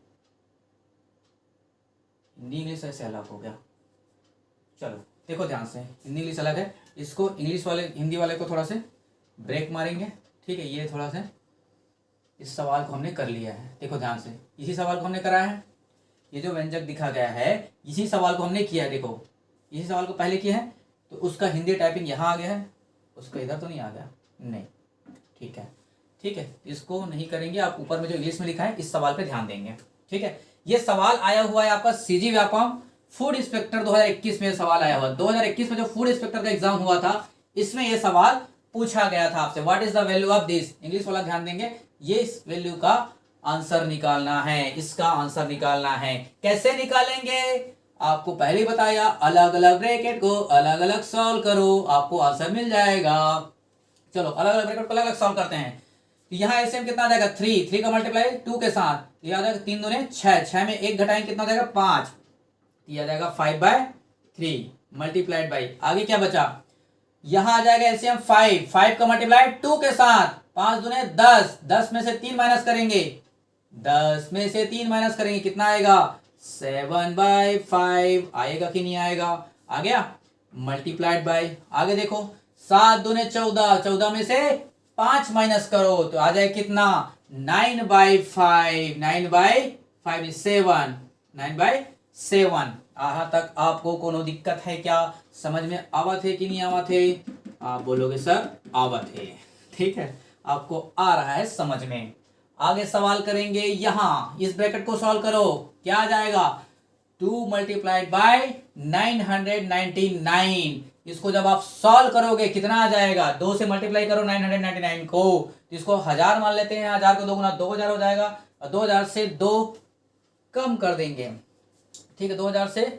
हिंदी इंग्लिश ऐसे अलग हो गया। चलो देखो ध्यान से, हिंदी इंग्लिश अलग है, इसको इंग्लिश वाले हिंदी वाले को थोड़ा से ब्रेक मारेंगे, ठीक है। ये थोड़ा सा इस सवाल को हमने कर लिया है, देखो ध्यान से, इसी सवाल को हमने कराया है। ये जो व्यंजक दिखा गया है इसी सवाल को हमने किया है, देखो इसी सवाल को पहले किया है, तो उसका हिंदी टाइपिंग यहाँ आ गया है, उसका इधर तो नहीं आ गया, नहीं, ठीक है, ठीक है। इसको नहीं करेंगे, आप ऊपर में जो इंग्लिश में लिखा है इस सवाल पे ध्यान देंगे, ठीक है। ये सवाल आया हुआ है आपका सीजी व्यापम फूड इंस्पेक्टर 2021 में सवाल आया हुआ। 2021 में जो फूड इंस्पेक्टर का एग्जाम हुआ था इसमें ये सवाल पूछा गया था आपसे, what is the value of this. English वाला ध्यान देंगे, ये इस वैल्यू का आंसर निकालना है, इसका आंसर निकालना है। कैसे निकालेंगे? आपको पहले ही बताया, अलग अलग ब्रैकेट को अलग अलग सॉल्व करो, आपको आंसर मिल जाएगा। चलो अलग अलग ब्रैकेट को अलग अलग सॉल्व करते हैं। तो यहाँ एलसीएम कितना आ जाएगा? 3 का मल्टीप्लाई 2 के साथ, ये आ जाएगा 3 दूने 6, 6 में 1 घटाएंगे कितना आ जाएगा? 5, ये आ जाएगा 5/3 मल्टीप्लाइड बाई, आगे क्या बचा? यहाँ आ जाएगा एलसीएम 5 का मल्टीप्लाई 2 के साथ, 5 दूने 10, 10 में से 3 माइनस करेंगे, 10 में से 3 माइनस करेंगे कितना आएगा? 7/5 आएगा कि नहीं आएगा? आ गया, मल्टीप्लाइड बाई, आगे देखो 7 दूने 14, 14 में से 5 माइनस करो तो आ जाए कितना? 9/5, 9/5 7, 9/7। यहाँ तक आपको कोनो दिक्कत है क्या? समझ में आवत है कि नहीं आवत है? आप बोलोगे सर आवत है, ठीक है, आपको आ रहा है समझ में। आगे सवाल करेंगे, यहाँ इस ब्रैकेट को सॉल्व करो, क्या आ जाएगा? 2 मल्टीप्लाइड बाय 999। इसको जब आप सॉल्व करोगे कितना आ जाएगा? 2 से मल्टीप्लाई करो 999 को, तो इसको 1000 मान लेते हैं, 1000 को 2 गुना 2000 हो जाएगा, और 2000 से 2 कम कर देंगे, ठीक है, 2000 से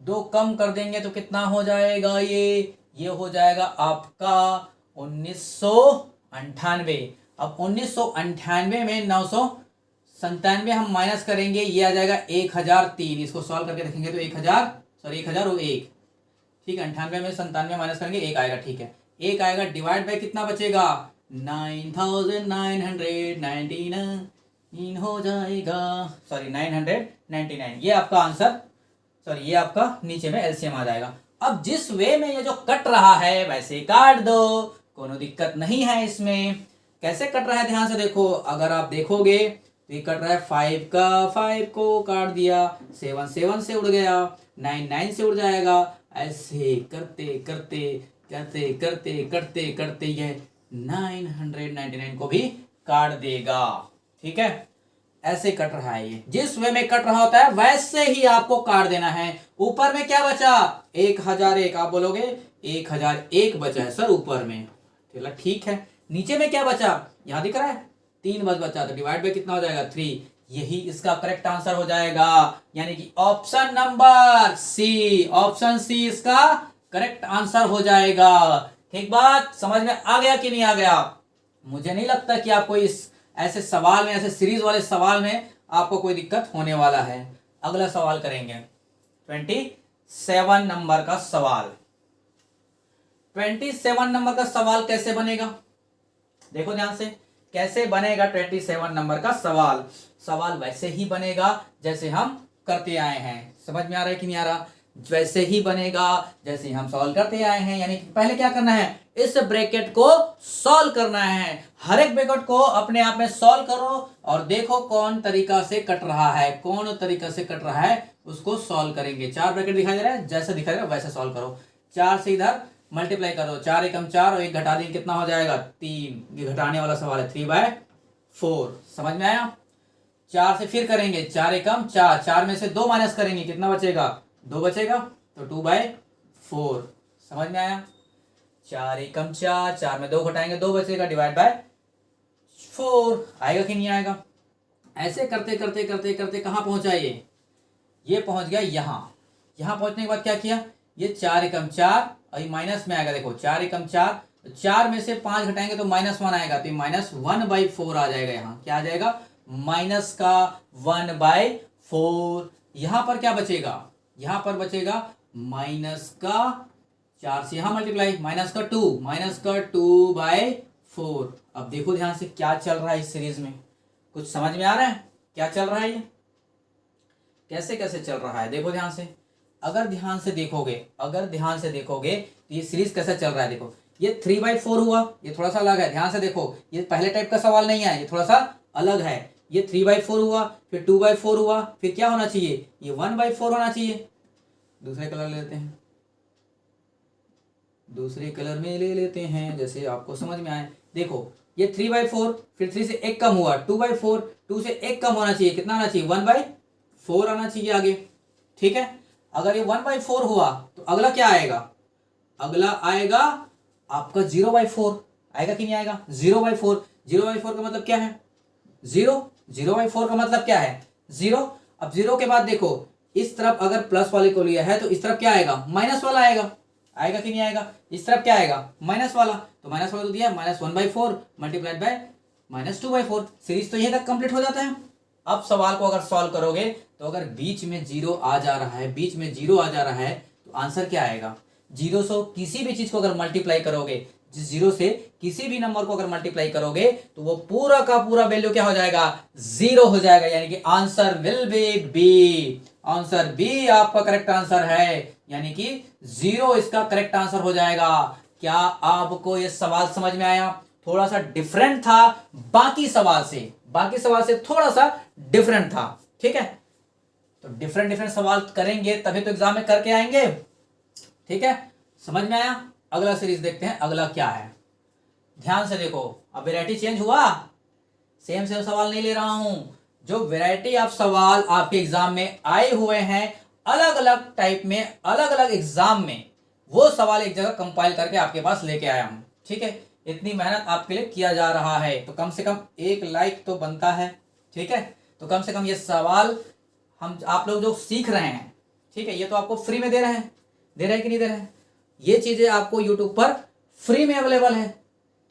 2 कम कर देंगे तो कितना हो जाएगा? ये हो जाएगा आपका 1998। अब 1998 में 997 हम माइनस करेंगे, ये आ जाएगा 1003। इसको सॉल्व करके देखेंगे तो 1001, ठीक है। 98 में 97 माइनस करेंगे 1 आएगा, ठीक है, 1 आएगा, डिवाइड बाय कितना बचेगा? 9999 हो जाएगा, 999, ये आपका आंसर, ये आपका नीचे में एलसीएम आ जाएगा। अब जिस वे में ये जो कट रहा है वैसे काट दो, कोनो दिक्कत नहीं है इसमें। कैसे कट रहा है ध्यान से देखो, अगर आप देखोगे तो ये कट रहा है 5 का 5 को काट दिया, 7 7 से उड़ गया, 9 9 से उड़ जाएगा, ऐसे करते करते करते करते करते करते ये 999 को भी काट देगा, ठीक है। ऐसे कट रहा है, ये जिस वे में कट रहा होता है वैसे ही आपको काट देना है। ऊपर में क्या बचा? 1001, आप बोलोगे 1001 बचा है सर ऊपर में, ठीक है। नीचे में क्या बचा? यहां दिख रहा है 3 बचा, तो डिवाइड बाय कितना हो जाएगा? 3, यही इसका करेक्ट आंसर हो जाएगा, यानी कि option number C, option C इसका करेक्ट आंसर हो जाएगा। ठीक बात, समझ में आ गया कि नहीं आ गया? मुझे नहीं लगता कि आपको इस ऐसे सवाल में, ऐसे सीरीज वाले सवाल में आपको कोई दिक्कत होने वाला है। अगला सवाल करेंगे 27 नंबर का सवाल। 27 नंबर का सवाल कैसे बनेगा? देखो ध्यान से, कैसे बनेगा 27 नंबर का सवाल? सवाल वैसे ही बनेगा जैसे हम करते आए हैं। समझ में आ रहा है कि नहीं आ रहा? वैसे ही बनेगा जैसे हम सॉल्व करते आए हैं। यानी पहले क्या करना है? इस ब्रैकेट को सॉल्व करना है। हर एक ब्रैकेट को अपने आप में सॉल्व करो और देखो कौन तरीका से कट रहा है, कौन तरीका से कट रहा है उसको सॉल्व करेंगे। 4 ब्रैकेट दिखाई दे रहा है, जैसा दिखाई दे रहा है वैसे सॉल्व करो। 4 से इधर मल्टीप्लाई करो, 4 एकम 4 और 1 घटा देंगे, कितना हो जाएगा 3। ये घटाने वाला सवाल है, 3/4। समझ में आया। 4 से फिर करेंगे, 4 एकम 4, 4 में से 2 माइनस करेंगे, कितना बचेगा 2 बचेगा, तो 2/4। समझ में आया। 4 एकम 4, 4 में 2 घटाएंगे 2 बचेगा, डिवाइड बाय 4। आएगा कि नहीं आएगा। ऐसे करते करते करते करते कहाँ पहुंचा ये पहुंच गया यहाँ। यहाँ पहुंचने के बाद क्या किया, ये 4 एकम 4 और ये माइनस में आएगा। देखो 4 एकम 4, 4 में से 5 घटाएंगे तो -1 आएगा, तो -1/4 आ जाएगा। यहाँ क्या आ जाएगा, माइनस का 1/4। यहाँ पर क्या बचेगा, यहाँ पर बचेगा माइनस का 4 से यहाँ मल्टीप्लाई, माइनस का 2/4। अब देखो ध्यान से क्या चल रहा है इस सीरीज में, कुछ समझ में आ रहा है क्या चल रहा है, ये कैसे कैसे चल रहा है। देखो ध्यान से, अगर ध्यान से देखोगे तो ये सीरीज कैसा चल रहा है। देखो ये 3/4 हुआ, ये थोड़ा सा अलग है। ध्यान से देखो, ये पहले टाइप का सवाल नहीं है, ये थोड़ा सा अलग है। ये 3/4 हुआ, फिर 2/4 हुआ, फिर क्या होना चाहिए, ये 1/4 होना चाहिए। दूसरे कलर लेते हैं, दूसरे कलर में ले लेते हैं, जैसे आपको समझ में आए। देखो ये 3/4, फिर 3 से 1 कम हुआ 2/4, 2 से 1 कम होना चाहिए, कितना आना चाहिए 1/4 आना चाहिए आगे। ठीक है, अगर ये 1/4 हुआ तो अगला क्या आएगा, अगला आएगा आपका 0/4 आएगा कि नहीं आएगा। 0/4, 0/4 का मतलब क्या है 0/4 का मतलब क्या है 0। अब 0 के बाद देखो इस तरफ अगर प्लस वाले को लिया है तो इस तरफ क्या आएगा, माइनस वाला आएगा कि नहीं आएगा। इस तरफ क्या आएगा, माइनस वाला, तो माइनस वाला तो दिया है, -1/4 मल्टीप्लाइड बाय -2/4। सीरीज तो यही तक कंप्लीट हो जाता है। अब सवाल को अगर सॉल्व करोगे तो अगर बीच में 0 आ जा रहा है, तो आंसर क्या आएगा। 0 से किसी भी चीज को अगर मल्टीप्लाई करोगे, जिस 0 से किसी भी नंबर को अगर मल्टीप्लाई करोगे तो वो पूरा का पूरा वैल्यू क्या हो जाएगा, 0 हो जाएगा। यानी कि answer will be B. Answer B आपका करेक्ट आंसर है, यानी कि 0 इसका करेक्ट आंसर हो जाएगा। क्या आपको ये सवाल समझ में आया। थोड़ा सा डिफरेंट था बाकी सवाल से थोड़ा सा डिफरेंट था। ठीक है, तो डिफरेंट सवाल करेंगे तभी तो एग्जाम में करके आएंगे। ठीक है, समझ में आया। अगला सीरीज देखते हैं, अगला क्या है। ध्यान से देखो, अब वैरायटी चेंज हुआ, सेम सवाल नहीं ले रहा हूं। जो वैरायटी ऑफ सवाल आपके एग्जाम में आए हुए हैं अलग अलग टाइप में, अलग अलग एग्जाम में, वो सवाल एक जगह कंपाइल करके आपके पास लेके आया हूं। ठीक है, इतनी मेहनत आपके लिए किया जा रहा है तो कम से कम 1 लाइक तो बनता है। ठीक है, तो कम से कम ये सवाल आप लोग जो सीख रहे हैं, ठीक है, ये तो आपको फ्री में दे रहे हैं कि नहीं दे रहे हैं। ये चीजें आपको यूट्यूब पर फ्री में अवेलेबल है।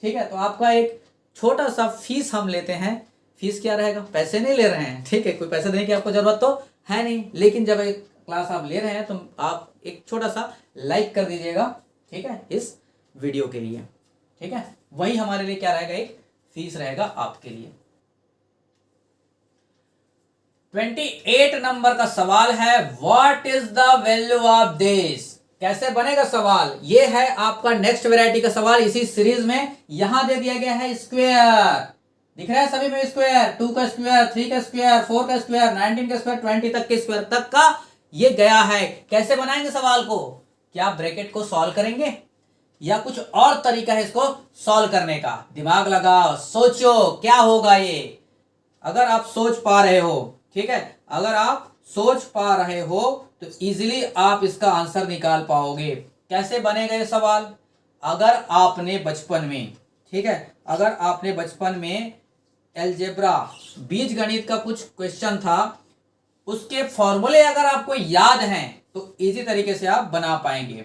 ठीक है, तो आपका एक छोटा सा फीस हम लेते हैं। फीस क्या रहेगा, पैसे नहीं ले रहे हैं। ठीक है, कोई पैसे देने की आपको जरूरत तो है नहीं, लेकिन जब एक क्लास आप ले रहे हैं तो आप एक छोटा सा लाइक कर दीजिएगा। ठीक है, इस वीडियो के लिए। ठीक है, वही हमारे लिए क्या रहेगा, एक फीस रहेगा आपके लिए। 28 नंबर का सवाल है, what is the value of this. कैसे बनेगा सवाल, ये है आपका नेक्स्ट वैरायटी का सवाल इसी सीरीज में। यहां दे दिया गया है स्क्वायर, दिख रहा है सभी में स्क्वायर, 2 का स्क्वायर, 3 का स्क्वायर, 4 का स्क्वायर, 19 का स्क्वायर, 20 तक के स्क्वायर तक का ये गया है। कैसे बनाएंगे सवाल को, क्या ब्रैकेट को सॉल्व करेंगे या कुछ और तरीका है इसको सॉल्व करने का। दिमाग लगाओ, सोचो क्या होगा ये। अगर आप सोच पा रहे हो, ठीक है, अगर आप सोच पा रहे हो तो इजीली आप इसका आंसर निकाल पाओगे। कैसे बनेगा ये सवाल, अगर आपने बचपन में, ठीक है, अगर आपने बचपन में अलजेब्रा बीज गणित का कुछ क्वेश्चन था, उसके फॉर्मूले अगर आपको याद हैं तो इजी तरीके से आप बना पाएंगे।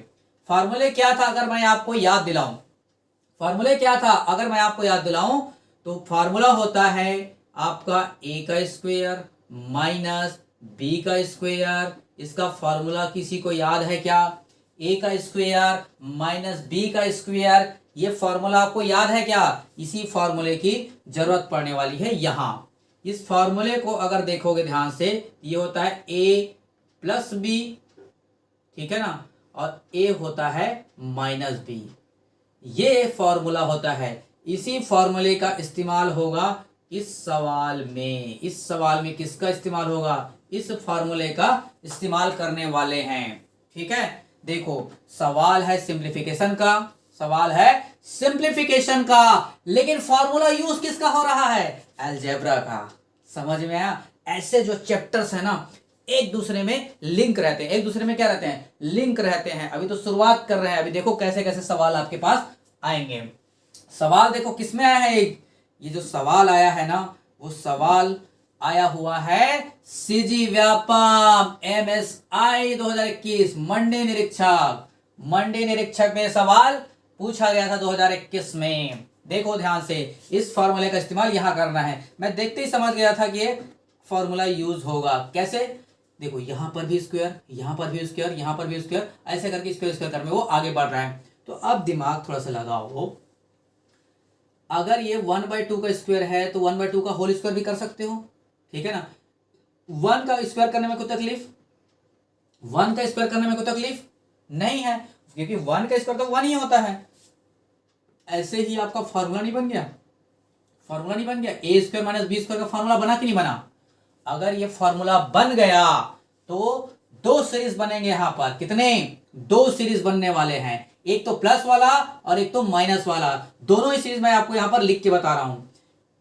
फॉर्मूले क्या था अगर मैं आपको याद दिलाऊं, तो फॉर्मूला होता है आपका a का स्क्वायर माइनस b का स्क्वायर। इसका फॉर्मूला किसी को याद है क्या, a का स्क्वायर माइनस b का स्क्वायर। ये फॉर्मूला आपको याद है क्या, इसी फॉर्मूले की जरूरत पड़ने वाली है यहाँ। इस फॉर्मूले को अगर देखोगे ध्यान से, ये होता है a प्लस b, ठीक है ना, और a होता है माइनस b। ये फॉर्मूला होता है, इसी फॉर्मूले का इस्तेमाल होगा इस सवाल में किसका इस्तेमाल होगा, इस फॉर्मूले का इस्तेमाल करने वाले हैं। ठीक है, देखो सवाल है सिंप्लीफिकेशन का, सवाल है सिंप्लीफिकेशन का, लेकिन फॉर्मूला यूज किसका हो रहा है, अलजेब्रा का। समझ में आया। ऐसे जो चैप्टर्स है ना एक दूसरे में लिंक रहते हैं, एक दूसरे में क्या रहते हैं, लिंक रहते हैं। अभी तो शुरुआत कर रहे हैं, अभी देखो कैसे कैसे सवाल आपके पास आएंगे। सवाल देखो किसमें आया है, ये जो सवाल आया है ना वो सवाल आया हुआ है सीजी व्यापम MSI 2021 मंडी निरीक्षक में सवाल पूछा गया था 2021 में। देखो ध्यान से, इस फॉर्मूले का इस्तेमाल यहां करना है। मैं देखते ही समझ गया था कि ये फॉर्मूला यूज होगा। कैसे, देखो यहां पर भी स्क्वायर, यहां पर भी स्क्वायर, यहां पर भी स्क्वायर, ऐसे करके स्क्वायर स्क्वायर कर में वो आगे बढ़ रहा है। तो अब दिमाग थोड़ा सा लगाओ, अगर ये 1/2 का स्क्वायर है तो 1/2 का होल स्क्वायर भी कर सकते हो। ठीक है ना, 1 का स्क्वायर करने में कोई तकलीफ, 1 का स्क्वायर करने में कोई तकलीफ नहीं है, क्योंकि 1 का स्क्वायर तो 1 ही होता है। ऐसे ही आपका फॉर्मूला नहीं बन गया, फॉर्मूला नहीं बन गया, ए स्क्वायर माइनस बी स्क्वायर का फॉर्मूला बना कि नहीं बना। अगर ये फॉर्मूला बन गया तो 2 सीरीज बनेंगे यहां पर। कितने, 2 सीरीज बनने वाले हैं, एक तो प्लस वाला और एक तो माइनस वाला। दोनों ही सीरीज मैं आपको यहां पर लिख के बता रहा हूं।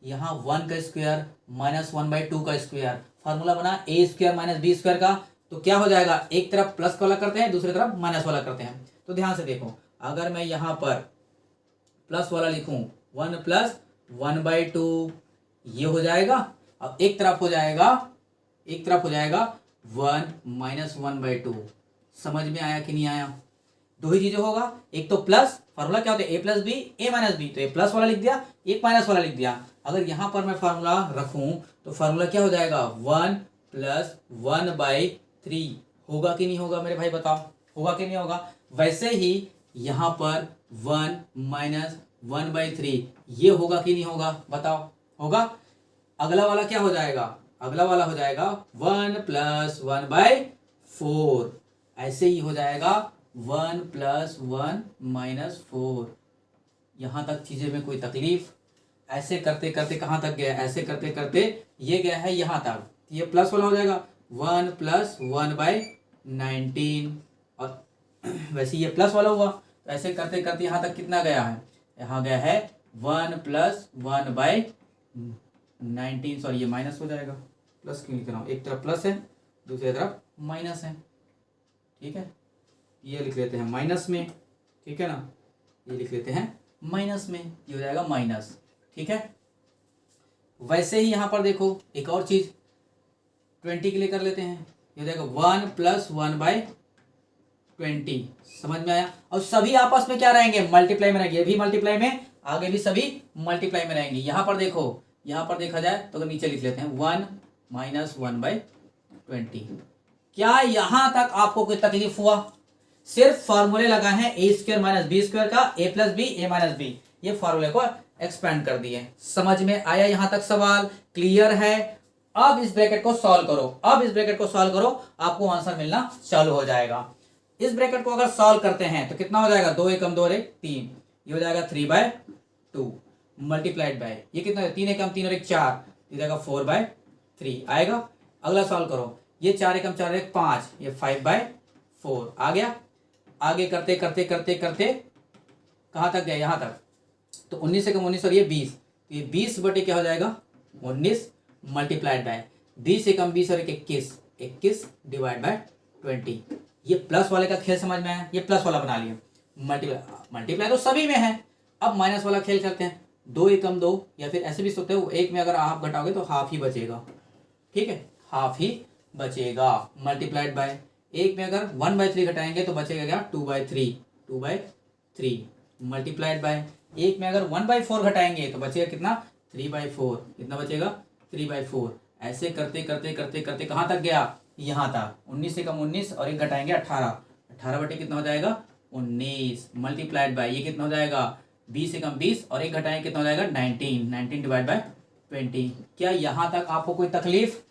यहां 1 का स्क्वायर माइनस 1/2 का स्क्वायर, फॉर्मूला बना ए स्क्वायर माइनस बी स्क्वायर का। तो क्या हो जाएगा, एक तरफ प्लस वाला करते हैं, दूसरी तरफ माइनस वाला करते हैं। तो ध्यान से देखो, अगर मैं यहां पर प्लस वाला लिखूं 1 प्लस 1/2 ये हो जाएगा। अब एक तरफ हो जाएगा 1 माइनस 1/2। समझ में आया कि नहीं आया। दो ही चीजें होगा, एक तो प्लस, फॉर्मूला क्या होता है, ए प्लस बी, ए माइनस बी, तो ए प्लस वाला लिख दिया, एक माइनस वाला लिख दिया। अगर यहां पर मैं फॉर्मूला रखूं तो फॉर्मूला क्या हो जाएगा, 1 प्लस 1/3 होगा कि नहीं होगा मेरे भाई, बताओ होगा कि नहीं होगा। वैसे ही यहां पर 1 माइनस 1/3 ये होगा कि नहीं होगा, बताओ होगा। अगला वाला क्या हो जाएगा, अगला वाला हो जाएगा 1 प्लस 1/4, ऐसे ही हो जाएगा 1 प्लस 1 माइनस 4। यहां तक चीजें में कोई तकलीफ, ऐसे करते करते कहां तक गया, ऐसे करते करते ये गया है यहां तक, ये प्लस वाला हो जाएगा 1 प्लस 1/19, और वैसे ये प्लस वाला हुआ। तो ऐसे करते करते यहां तक कितना गया है, यहाँ गया है 1 प्लस 1/19, सॉरी ये माइनस हो जाएगा, प्लस क्यों लिख रहा हूँ, एक तरफ प्लस है दूसरी तरफ माइनस है। ठीक है, ये लिख लेते हैं माइनस में, ठीक है ना, ये लिख लेते हैं माइनस में, ये हो जाएगा माइनस। ठीक है, वैसे ही यहां पर देखो एक और चीज 20 के लिए कर लेते हैं, ये हो जाएगा 1 प्लस 1/20। समझ में आया। और सभी आपस में क्या रहेंगे, मल्टीप्लाई में रहेंगे, ये भी मल्टीप्लाई में, आगे भी सभी मल्टीप्लाई में रहेंगे। यहां पर देखो, यहां पर देखा जाए तो नीचे लिख लेते हैं 1 माइनस 1/20। क्या यहां तक आपको कोई तकलीफ हुआ, सिर्फ फॉर्मूले लगाए हैं ए स्क्वायर माइनस बी स्क्वायर का, ए प्लस बी, ए माइनस बी, ये फॉर्मूले को एक्सपेंड कर दिए। समझ में आया यहां तक, सवाल क्लियर है। अब इस ब्रैकेट को सॉल्व करो, अब इस ब्रैकेट को सॉल्व करो, आपको आंसर मिलना चालू हो जाएगा। इस ब्रैकेट को अगर सॉल्व करते हैं तो कितना हो जाएगा, 2 एकम 2 और 1 3, ये हो जाएगा 3/2 मल्टीप्लाइड बाय ये कितना है, 3 एकम 3 और 1 4, ये जाएगा 4/3 आएगा। अगला सॉल्व करो, ये 4 एकम 4 और 1 5, ये 5/4 आ गया। आगे करते करते करते करते कहां तक गया, यहां तक, तो 19 एकम 19 और ये 20, तो ये 20 बटे क्या हो जाएगा 19 मल्टीप्लाइड बाय 20 एकम 20 और 21 21 डिवाइड बाय 20। ये प्लस वाले का खेल समझ में आया, ये प्लस वाला बना लिया, मल्टीप्लाई तो सभी में है। अब माइनस वाला खेल करते हैं, 2 एकम 2, या फिर ऐसे भी सोचते हो एक में अगर हाफ घटाओगे तो हाफ ही बचेगा। ठीक है, हाफ ही बचेगा, मल्टीप्लाइड बाय एक में अगर 1/3 घटाएंगे तो बचेगा क्या 2/3 मल्टीप्लाइड बाय एक में अगर 1/4 घटाएंगे तो बचेगा कितना 3/4, कितना बचेगा 3/4। ऐसे करते करते करते करते कहां तक गया, यहां तक, 19 से कम 19 और एक घटाएंगे 18, 18 बटे कितना हो जाएगा 19 मल्टीप्लाइड बाय ये कितना हो जाएगा 20 से कम 20 और एक घटाएंगे कितना हो जाएगा 19, 19 डिवाइड बाय 20। क्या यहां तक आपको कोई तकलीफ,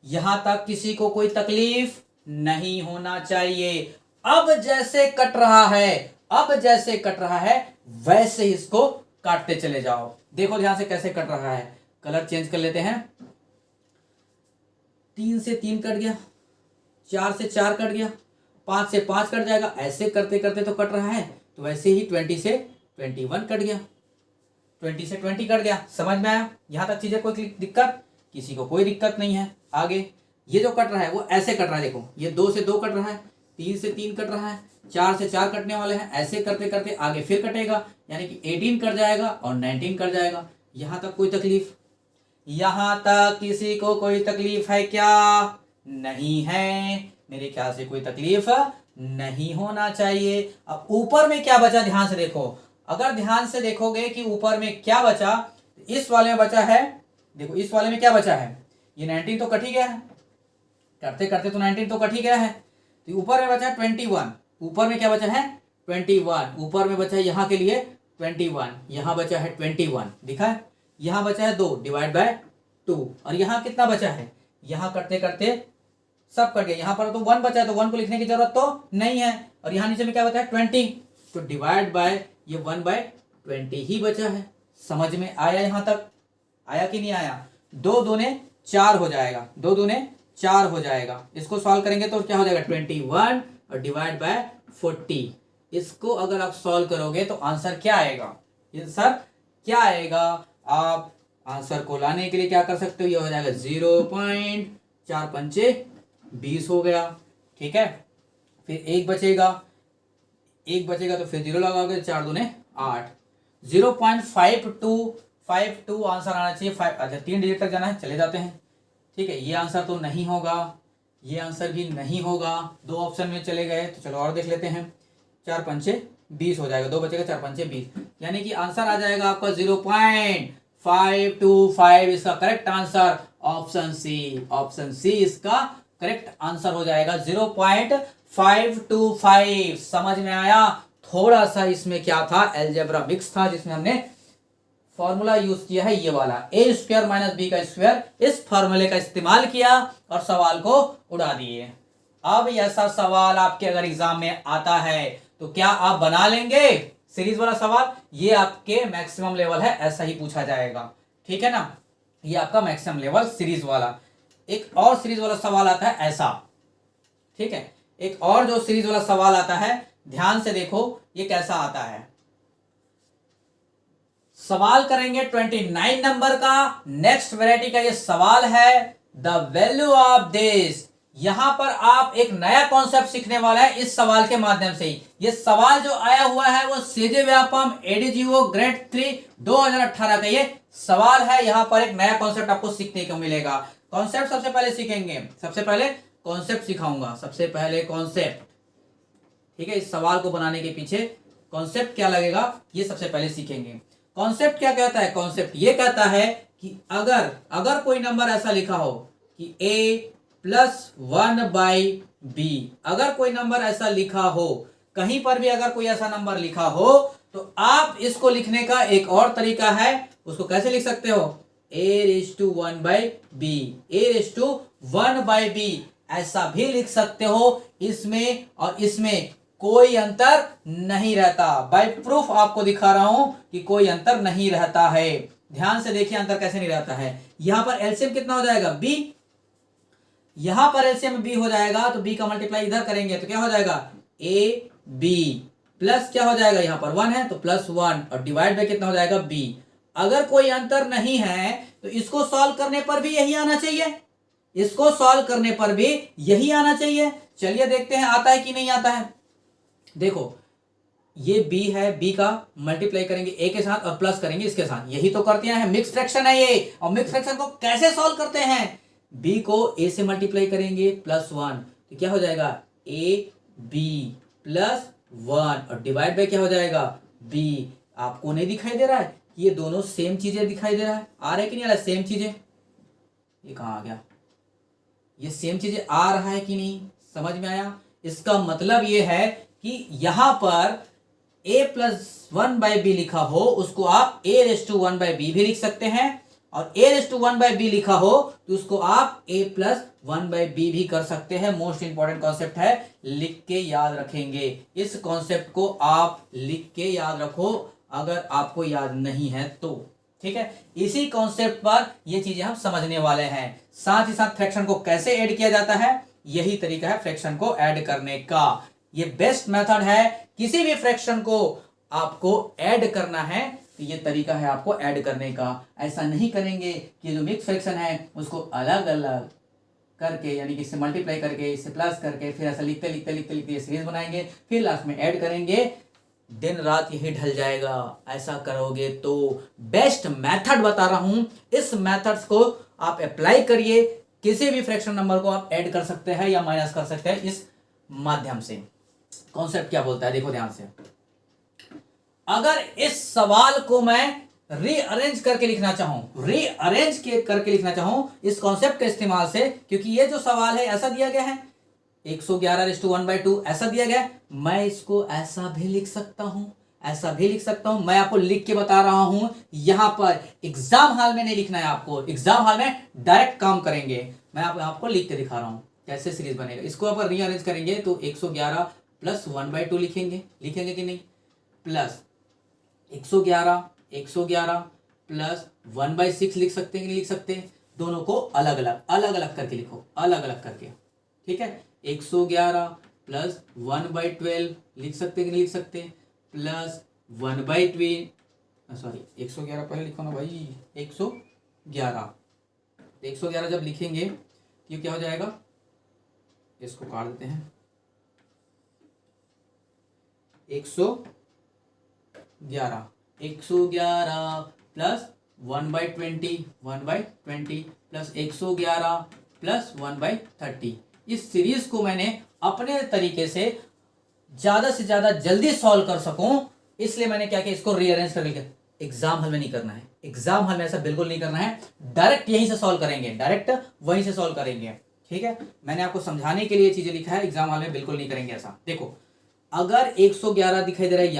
यहां तक किसी को कोई तकलीफ नहीं होना चाहिए। अब जैसे कट रहा है, अब जैसे कट रहा है वैसे इसको काटते चले जाओ। देखो ध्यान से कैसे कट रहा है, कलर चेंज कर लेते हैं। 3 से 3 कट गया, 4 से 4 कट गया, 5 से 5 कट जाएगा, ऐसे करते करते तो कट रहा है। तो वैसे ही 20 से 21 कट गया, 20 से 20 कट गया। समझ में आया? यहाँ तक चीजें कोई दिक्कत? किसी को कोई दिक्कत नहीं है। आगे ये जो कट रहा है वो ऐसे कट रहा है, देखो ये 2 से 2 कट रहा है, 3 से 3 कट रहा है, 4 से 4 कटने वाले हैं। ऐसे करते करते आगे फिर कटेगा, यानी कि 18 कट जाएगा और 19 कट जाएगा। यहाँ तक कोई तकलीफ? यहाँ तक किसी को कोई तकलीफ है क्या? नहीं है, मेरे ख्याल से कोई तकलीफ नहीं होना चाहिए। अब ऊपर में क्या बचा, ध्यान से देखो। अगर ध्यान से देखोगे कि ऊपर में क्या बचा, इस वाले में बचा है, देखो इस वाले में क्या बचा है, ये 19 तो कट ही गया है, करते करते तो 19 तो कट ही गया है। तो ऊपर में बचा है 21, ऊपर में क्या बचा है 21, ऊपर में बचा है यहाँ के लिए 21, यहाँ बचा है 21, दिखा है, यहाँ बचा है 2 डिवाइड बाय 2, और यहाँ कितना बचा है, यहाँ करते करते सब कट गया। यहाँ पर तो 1 बचा है, तो 1 को लिखने की जरूरत तो नहीं है। और यहाँ नीचे में क्या बचा है 20, तो डिवाइड बाय ये 1/20 ही बचा है। समझ में आया? यहाँ तक आया कि नहीं आया? 2 दूने 4 हो जाएगा, 2 दूने 4 हो जाएगा। इसको सॉल्व करेंगे तो क्या हो जाएगा 21 और डिवाइड बाय 40। इसको अगर आप सॉल्व करोगे तो आंसर क्या आएगा? आंसर क्या आएगा? आप आंसर को लाने के लिए क्या कर सकते हो, ये हो जाएगा 0.4 पंचे 20 हो गया। ठीक है, फिर एक बचेगा तो फिर 0 लगाओगे, 4 दूने 8, 0.5252 आंसर आना चाहिए। 5 अच्छा 3 डिजिट तक जाना है, चले जाते हैं। ठीक है, ये आंसर तो नहीं होगा, ये आंसर भी नहीं होगा, 2 ऑप्शन में चले गए। तो चलो और देख लेते हैं, 4 पंचे 20 हो जाएगा, 2 बचेगा, 4 पंचे 20, यानी कि आंसर आ जाएगा आपका 0.525। इसका correct answer option C, option C इसका करेक्ट आंसर हो जाएगा 0.525। समझ में आया? थोड़ा सा इसमें क्या था, अलजेब्रा मिक्स था, जिसमें हमने फॉर्मूला यूज किया है ये वाला a² - b²। इस फॉर्मूले का इस्तेमाल किया और सवाल को उड़ा दिए। अब ऐसा सवाल आपके अगर एग्जाम में आता है तो क्या आप बना लेंगे? सीरीज वाला सवाल, ये आपके मैक्सिमम लेवल है, ऐसा ही पूछा जाएगा। ठीक है ना, ये आपका मैक्सिमम लेवल सीरीज वाला। एक और सीरीज वाला सवाल आता है ऐसा, ठीक है, एक और जो सीरीज वाला सवाल आता है, ध्यान से देखो ये कैसा आता है। सवाल करेंगे 29 नंबर का, नेक्स्ट वैरायटी का ये सवाल है, द वैल्यू ऑफ दिस। यहां पर आप एक नया कॉन्सेप्ट सीखने वाला है इस सवाल के माध्यम से ही। ये सवाल जो आया हुआ है वो सीजे व्यापम एडीजीओ ग्रेड 3 2018 का ये सवाल है। यहां पर एक नया कॉन्सेप्ट आपको सीखने को मिलेगा। कॉन्सेप्ट सबसे पहले सीखेंगे, सबसे पहले कॉन्सेप्ट सिखाऊंगा, सबसे पहले कॉन्सेप्ट। ठीक है, इस सवाल को बनाने के पीछे कॉन्सेप्ट क्या लगेगा ये सबसे पहले सीखेंगे। कॉन्सेप्ट क्या कहता है? कॉन्सेप्ट ये कहता है कि अगर कोई नंबर ऐसा लिखा हो कि a + 1/b, अगर कोई नंबर ऐसा लिखा हो, कहीं पर भी अगर कोई ऐसा नंबर लिखा हो, तो आप इसको लिखने का एक और तरीका है। उसको कैसे लिख सकते हो? a⁴ a⁴ ऐसा भी लिख सकते हो। इसमें और इसमें कोई अंतर नहीं रहता। बाय प्रूफ आपको दिखा रहा हूं कि कोई अंतर नहीं रहता है। ध्यान से देखिए अंतर कैसे नहीं रहता है। यहां पर एलसीएम कितना हो जाएगा? b, यहां पर एलसीएम b हो जाएगा, तो b का मल्टीप्लाई इधर करेंगे तो क्या हो जाएगा? ab प्लस क्या हो जाएगा, यहां पर 1 है तो +1, और डिवाइड बाय कितना हो जाएगा? b। अगर कोई अंतर नहीं है तो इसको सॉल्व करने पर भी यही आना चाहिए, इसको सॉल्व करने पर भी यही आना चाहिए। चलिए देखते हैं आता है कि नहीं आता है। देखो ये b है, b का मल्टीप्लाई करेंगे a के साथ और प्लस करेंगे इसके साथ, यही तो करते हैं। मिक्स फ्रैक्शन है ये, और मिक्स फ्रैक्शन को कैसे सॉल्व करते हैं? b को a से मल्टीप्लाई करेंगे +1 तो क्या हो जाएगा? ab +1, और डिवाइड बाय क्या हो जाएगा? b। आपको नहीं दिखाई दे रहा है कि ये दोनों सेम चीजें दिखाई दे रहा है? आ रहा है कि नहीं आ रहा है? सेम चीजें, ये कहाँ आ गया? ये सेम चीजें आ रहा है कि नहीं? समझ में आया? इसका मतलब ये है कि यहां पर a + 1/b लिखा हो, उसको आप a⁴ भी लिख सकते हैं, और a⁴ लिखा हो तो उसको आप a + 1/b भी कर सकते हैं। मोस्ट इंपॉर्टेंट कॉन्सेप्ट है, लिख के याद रखेंगे। इस कॉन्सेप्ट को आप लिख के याद रखो अगर आपको याद नहीं है तो। ठीक है, इसी कॉन्सेप्ट पर ये चीजें हम समझने वाले हैं। साथ ही साथ फ्रैक्शन को कैसे ऐड किया जाता है, यही तरीका है फ्रैक्शन को ऐड करने का। ये बेस्ट मेथड है, किसी भी फ्रैक्शन को आपको ऐड करना है तो ये तरीका है आपको ऐड करने का। ऐसा नहीं करेंगे कि जो मिक्स फ्रैक्शन है उसको अलग अलग करके, यानी कि इससे मल्टीप्लाई करके, इससे प्लस करके, फिर ऐसा लिखते लिखते लिखते लिखते सीरीज बनाएंगे, फिर लास्ट में ऐड करेंगे, दिन रात यही ढल जाएगा। ऐसा करोगे तो बेस्ट मेथड बता रहा हूं, इस मेथड्स को आप अप्लाई करिए। किसी भी फ्रैक्शन नंबर को आप ऐड कर सकते हैं या माइनस कर सकते हैं इस माध्यम से। कॉन्सेप्ट क्या बोलता है देखो ध्यान से। अगर इस सवाल को मैं रीअरेंज करके लिखना चाहूं, करके लिखना चाहूं इस कॉन्सेप्ट के इस्तेमाल से, क्योंकि ये जो सवाल है ऐसा दिया गया है 111:1/2 ऐसा दिया गया है, मैं इसको ऐसा भी लिख सकता हूं, ऐसा भी लिख सकता हूं। मैं आपको लिख के बता रहा हूं, यहां पर एग्जाम हॉल में नहीं लिखना है आपको, एग्जाम हॉल में डायरेक्ट काम करेंगे। मैं आपको लिख के दिखा रहा हूं कैसे सीरीज बनेगा। इसको अपन रीअरेंज करेंगे तो 111 + 1/2 लिखेंगे कि नहीं, प्लस 111 + 1/6 लिख सकते हैं कि नहीं लिख सकते। दोनों को अलग अलग करके लिखो, अलग अलग करके, ठीक है। 111 + 1/12 लिख सकते हैं कि नहीं लिख सकते, प्लस 1/2, सॉरी 111 पहले लिखो ना भाई, 111 111 जब लिखेंगे ये क्या हो जाएगा, इसको काट देते हैं, 111 + 1/20 प्लस 111 + 1/30। इस सीरीज को मैंने अपने तरीके से ज्यादा से ज्यादा जल्दी सॉल्व कर सकूं, इसलिए मैंने क्या किया, इसको रीअरेंज कर लिया। एग्जाम हॉल में नहीं करना है, एग्जाम हॉल में ऐसा बिल्कुल नहीं करना है, डायरेक्ट यहीं से सॉल्व करेंगे, डायरेक्ट वहीं से सॉल्व करेंगे, ठीक है। मैंने आपको समझाने के लिए चीजें लिखा है, एग्जाम हॉल में बिल्कुल नहीं करेंगे ऐसा। देखो अगर 111 दिखाई दे रहा है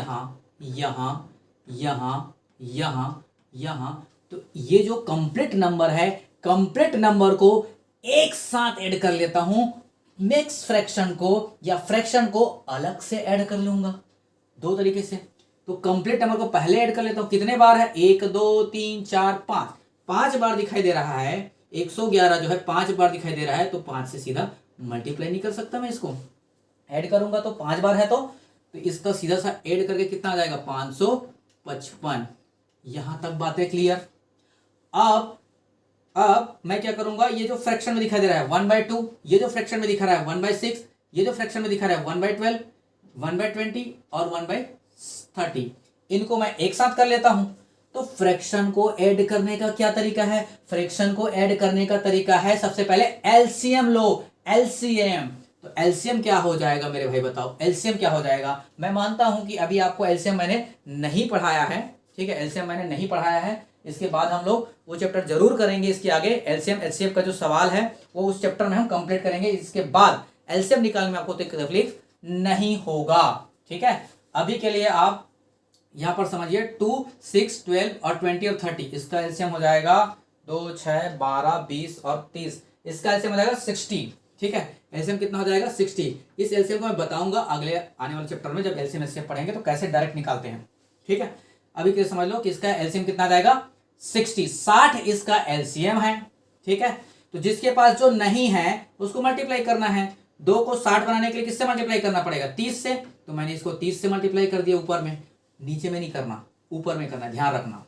यहां, तो ये जो कंप्लीट नंबर है, कंप्लीट नंबर को एक साथ ऐड कर लेता हूं, मिक्स फ्रैक्शन को या फ्रैक्शन को अलग से ऐड कर लूंगा, दो तरीके से। तो कंप्लीट नंबर को पहले ऐड कर लेता हूं, कितने बार है, 1 2 3 4 5, 5 बार दिखाई दे रहा है। 111 जो है 5 बार दिखाई दे रहा है, तो 5 से सीधा मल्टीप्लाई नहीं कर सकता मैं, इसको ऐड करूंगा तो 5 बार है, तो इसका सीधा सा ऐड करके कितना आ जाएगा, 555। यहां तक बातें क्लियर। अब मैं क्या करूंगा, ये जो फ्रैक्शन में दिखाई दे रहा है 1/2, ये जो फ्रैक्शन में दिखा रहा है 1/6, ये जो फ्रैक्शन में दिखा रहा है 1/12, 1/20 और 1/30, इनको मैं एक साथ कर लेता हूं। तो फ्रैक्शन को ऐड करने का क्या तरीका है, फ्रैक्शन को ऐड करने का तरीका है सबसे पहले एलसीएम लो, एलसीएम। तो एलसीएम क्या हो जाएगा मेरे भाई, बताओ एलसीएम क्या हो जाएगा। मैं मानता हूं कि अभी आपको एलसीएम मैंने नहीं पढ़ाया है, ठीक है, एलसीएम मैंने नहीं पढ़ाया है, इसके बाद हम लोग वो चैप्टर जरूर करेंगे। इसके आगे एलसीएम एचसीएफ का जो सवाल है वो उस चैप्टर में हम कंप्लीट करेंगे, इसके बाद एलसीएम निकालने में आपको तकलीफ नहीं होगा, ठीक है। अभी के लिए आप यहां पर समझिए 2 6 12 और 20 और 30, इसका एलसीएम हो जाएगा 2 6 12 20 और 30, इसका एलसीएम हो जाएगा 60, ठीक है। एलसीएम कितना हो जाएगा, 60। इस एलसीएम को मैं बताऊंगा अगले आने वाले चैप्टर में, जब एलसीएम एचसीएफ पढ़ेंगे तो कैसे डायरेक्ट निकालते हैं, ठीक है। अभी के समझ लो कि इसका एलसीएम कितना आ जाएगा, 60 इसका एलसीएम है, ठीक है। तो जिसके पास जो नहीं है उसको मल्टीप्लाई करना है। 2 को 60 बनाने के लिए किससे मल्टीप्लाई करना पड़ेगा, 30 से। तो मैंने इसको 30 से मल्टीप्लाई कर दिया, ऊपर में, नीचे में नहीं करना, ऊपर में करना, ध्यान रखना।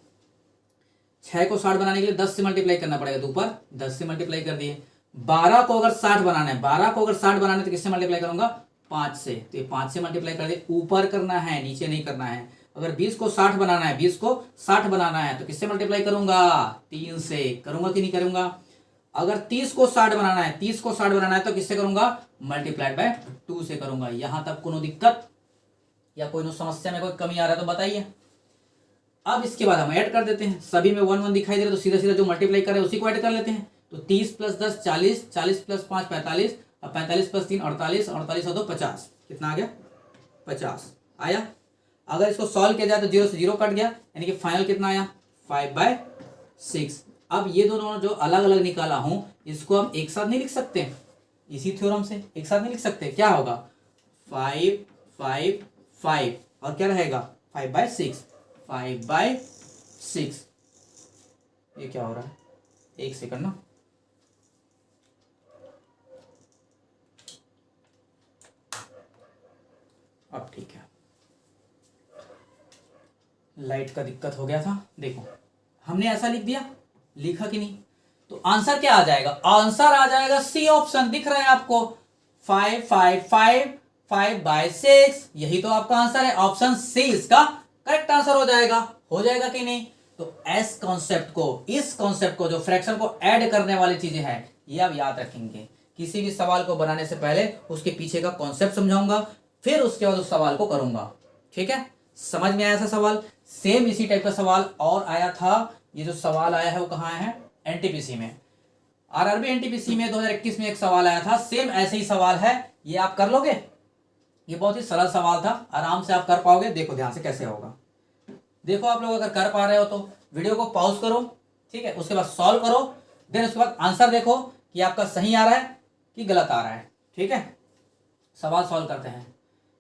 6 को 60 बनाने के लिए 10 से मल्टीप्लाई करना पड़ेगा, तो ऊपर 10 से मल्टीप्लाई कर दिए। 12 को अगर 60 बनाना है, 12 को अगर 60 बनाना है तो किससे मल्टीप्लाई करूंगा, 5 से। तो ये 5 से मल्टीप्लाई कर दिए, ऊपर करना है, नीचे नहीं करना है। अगर 20 को 60 बनाना है, 20 को 60 बनाना है तो किससे मल्टीप्लाई करूंगा, 3 से। करूंगा कि नहीं करूंगा। अगर 30 को 60 बनाना है, 30 को 60 बनाना है तो किससे करूंगा, मल्टीप्लाइड बाय 2 से करूंगा। यहां तक कोनो दिक्कत या कोई समस्या में कोई कमी आ रहा है तो बताइए। अब इसके बाद हम ऐड कर देते हैं, सभी में 1 1 दिखाई दे रहा है तो सीधा सीधा जो मल्टीप्लाई कर रहे हैं उसी को ऐड कर लेते हैं। तो 30 + 10 40, 40 + 5 45, और 45 + 3 48, 48 और 2 50, कितना आ गया, 50 आया। अगर इसको सॉल्व किया जाए तो 0 से 0 कट गया, यानी कि फाइनल कितना आया, 5/6। अब ये दोनों जो अलग अलग निकाला हूं इसको हम एक साथ नहीं लिख सकते, इसी थ्योरम से एक साथ नहीं लिख सकते। क्या होगा, 5 5 5 और क्या रहेगा, 5/6, 5/6। ये क्या हो रहा है, एक सेकंड ना। अब ठीक है, लाइट का दिक्कत हो गया था। देखो हमने ऐसा लिख दिया, लिखा कि नहीं, तो आंसर क्या आ जाएगा, आंसर आ जाएगा सी ऑप्शन। दिख रहा है आपको 5 5 5 5/6, यही तो आपका आंसर है। ऑप्शन सी इसका करेक्ट आंसर हो जाएगा। हो जाएगा कि नहीं। तो इस कॉन्सेप्ट को जो फ्रैक्शन को ऐड करने वाली चीजें हैं, ये आप याद रखेंगे। किसी भी सवाल को बनाने से पहले उसके पीछे का कॉन्सेप्ट समझाऊंगा, फिर उसके बाद उस सवाल को करूंगा। ठीक है, समझ में आया था सवाल। सेम इसी टाइप का सवाल और आया था। ये जो सवाल आया है वो कहाँ है, एनटीपीसी में, आरआरबी एनटीपीसी में 2021 में एक सवाल आया था। सेम ऐसे ही सवाल है, ये आप कर लोगे। ये बहुत ही सरल सवाल था, आराम से आप कर पाओगे। देखो ध्यान से कैसे होगा। देखो आप लोग अगर कर पा रहे हो तो वीडियो को पॉज करो, ठीक है, उसके बाद सॉल्व करो, देन उसके बाद आंसर देखो कि आपका सही आ रहा है कि गलत आ रहा है। ठीक है, सवाल सॉल्व करते हैं।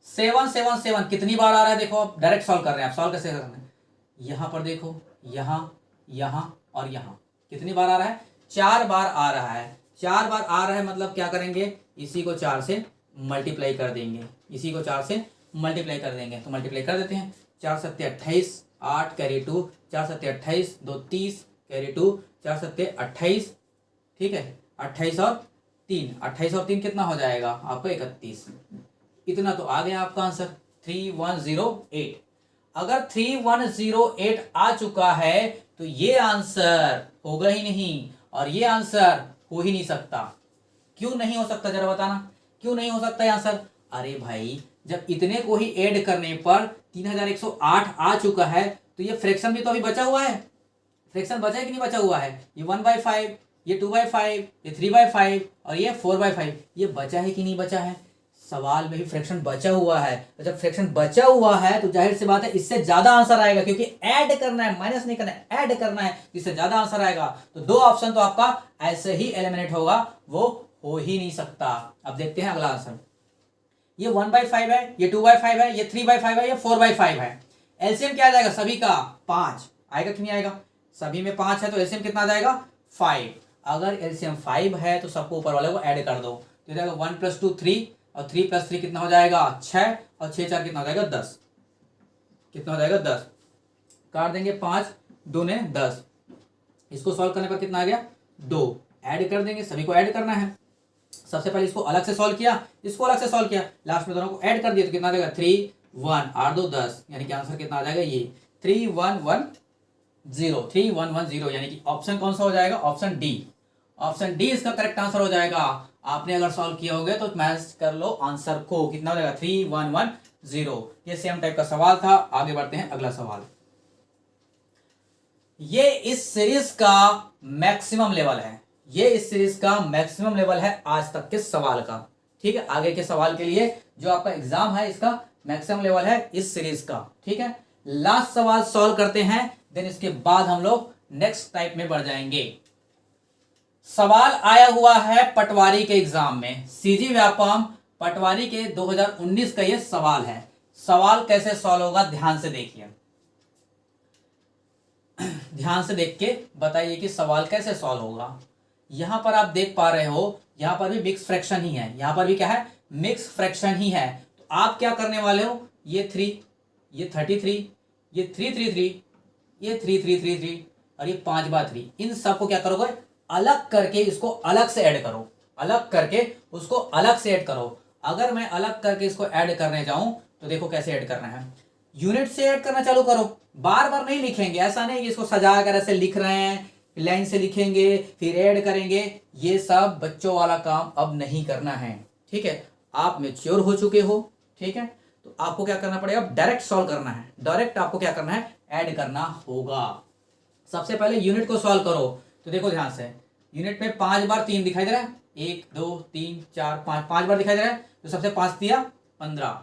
7 7 7 कितनी बार आ रहा है, देखो आप डायरेक्ट सॉल्व कर रहे हैं। आप सॉल्व कैसे कर रहे हैं, यहां पर देखो, यहां, यहां और यहां, कितनी बार आ रहा है, 4 बार आ रहा है। 4 बार आ रहा है मतलब क्या करेंगे, इसी को 4 से मल्टीप्लाई कर देंगे, इसी को 4 से मल्टीप्लाई कर देंगे। तो मल्टीप्लाई कर देते हैं, 4 7 28, 8 कैरी 2, 4 7 28, 2 30 कैरी 2, 4 7 28, ठीक है, 28 और 3 कितना हो जाएगा आपको, 31। इतना तो आ गया आपका आंसर 3108। अगर 3108 आ चुका है तो ये आंसर होगा ही नहीं, और ये आंसर हो ही नहीं सकता। क्यों नहीं हो सकता, जरा बताना, क्यों नहीं हो सकता ये आंसर। अरे भाई, जब इतने को ही ऐड करने पर 3108 आ चुका है, तो ये फ्रैक्शन भी तो अभी बचा हुआ है। फ्रैक्शन बचा है कि नहीं बचा हुआ है, ये 1/5, ये 2/5, ये 3/5 और ये 4/5, ये बचा है कि नहीं बचा है। सवाल में भी फ्रैक्शन बचा हुआ है। तो जब फ्रैक्शन बचा हुआ है तो जाहिर सी बात है इससे ज्यादा आंसर आएगा, क्योंकि ऐड करना है, माइनस नहीं करना है, ऐड करना है, इससे ज्यादा आंसर आएगा। तो 2 ऑप्शन तो आपका ऐसे ही एलिमिनेट होगा, वो हो ही नहीं सकता। अब देखते हैं अगला आंसर। ये 1/5 है, ये 2/5 है, ये 3/5 है, ये 4/5 है। एलसीएम क्या आ जाएगा सभी का, 5 आएगा कि नहीं आएगा। सभी में 5 है तो एलसीएम कितना आ जाएगा, 5। अगर एलसीएम 5 है तो सबको ऊपर वाले को ऐड कर दो, तो जाएगा 1 + 2 3, और 3 + 3 कितना हो जाएगा 6, और 6 4 कितना हो जाएगा 10। कितना हो जाएगा 10। काट देंगे, 5 दूने 10। इसको सॉल्व करने पर कितना आ गया 2। ऐड कर देंगे, सभी को ऐड करना है। सबसे पहले इसको अलग से सॉल्व किया, इसको अलग से सॉल्व किया, लास्ट में दोनों को ऐड कर दिया तो कितना आ जाएगा 3 1 8 2 10, यानी कि आंसर कितना आ जाएगा ये 3110। 3110 यानी कि ऑप्शन कौन सा हो जाएगा, ऑप्शन डी। ऑप्शन डी इसका करेक्ट आंसर हो जाएगा। आपने अगर सॉल्व किया होगा तो मैच कर लो आंसर को, कितना हो जाएगा 3110। ये सेम टाइप का सवाल था। आगे बढ़ते हैं अगला सवाल। ये इस सीरीज का मैक्सिमम लेवल है, ये इस सीरीज का मैक्सिमम लेवल है आज तक के सवाल का। ठीक है, आगे के सवाल के लिए जो आपका एग्जाम है इसका मैक्सिमम लेवल है इस सीरीज का। ठीक है, लास्ट सवाल सॉल्व करते हैं, देन इसके बाद हम लोग नेक्स्ट टाइप में बढ़ जाएंगे। सवाल आया हुआ है पटवारी के एग्जाम में, सीजी व्यापम पटवारी के 2019 का ये सवाल है। सवाल कैसे सॉल्व होगा ध्यान से देखिए, ध्यान से देख के बताइए कि सवाल कैसे सॉल्व होगा। यहां पर आप देख पा रहे हो, यहां पर भी मिक्स फ्रैक्शन ही है, यहां पर भी क्या है, मिक्स फ्रैक्शन ही है। तो आप क्या करने वाले हो, ये 3, ये 33, ये 333, ये 3333 और ये 5/3, इन सबको क्या करोगे, अलग करके इसको अलग से ऐड करो, अलग करके उसको अलग से ऐड करो। अगर मैं अलग करके इसको ऐड करने जाऊं तो देखो कैसे ऐड करना है, यूनिट से ऐड करना चालू करो। बार बार नहीं लिखेंगे, ऐसा नहीं कि इसको सजा कर ऐसे लिख रहे हैं, लाइन से लिखेंगे फिर ऐड करेंगे, ये सब बच्चों वाला काम अब नहीं करना है। ठीक है, आप मैच्योर हो चुके हो। ठीक है, तो आपको क्या करना पड़ेगा, डायरेक्ट सॉल्व करना है, डायरेक्ट आपको क्या करना है, ऐड करना होगा। सबसे पहले यूनिट को सॉल्व करो। तो देखो ध्यान से, यूनिट में 5 बार 3 दिखाई दे रहा है, 1 2 3 4 5, 5 बार दिखाई दे रहा है, तो सबसे 5 दिया 15,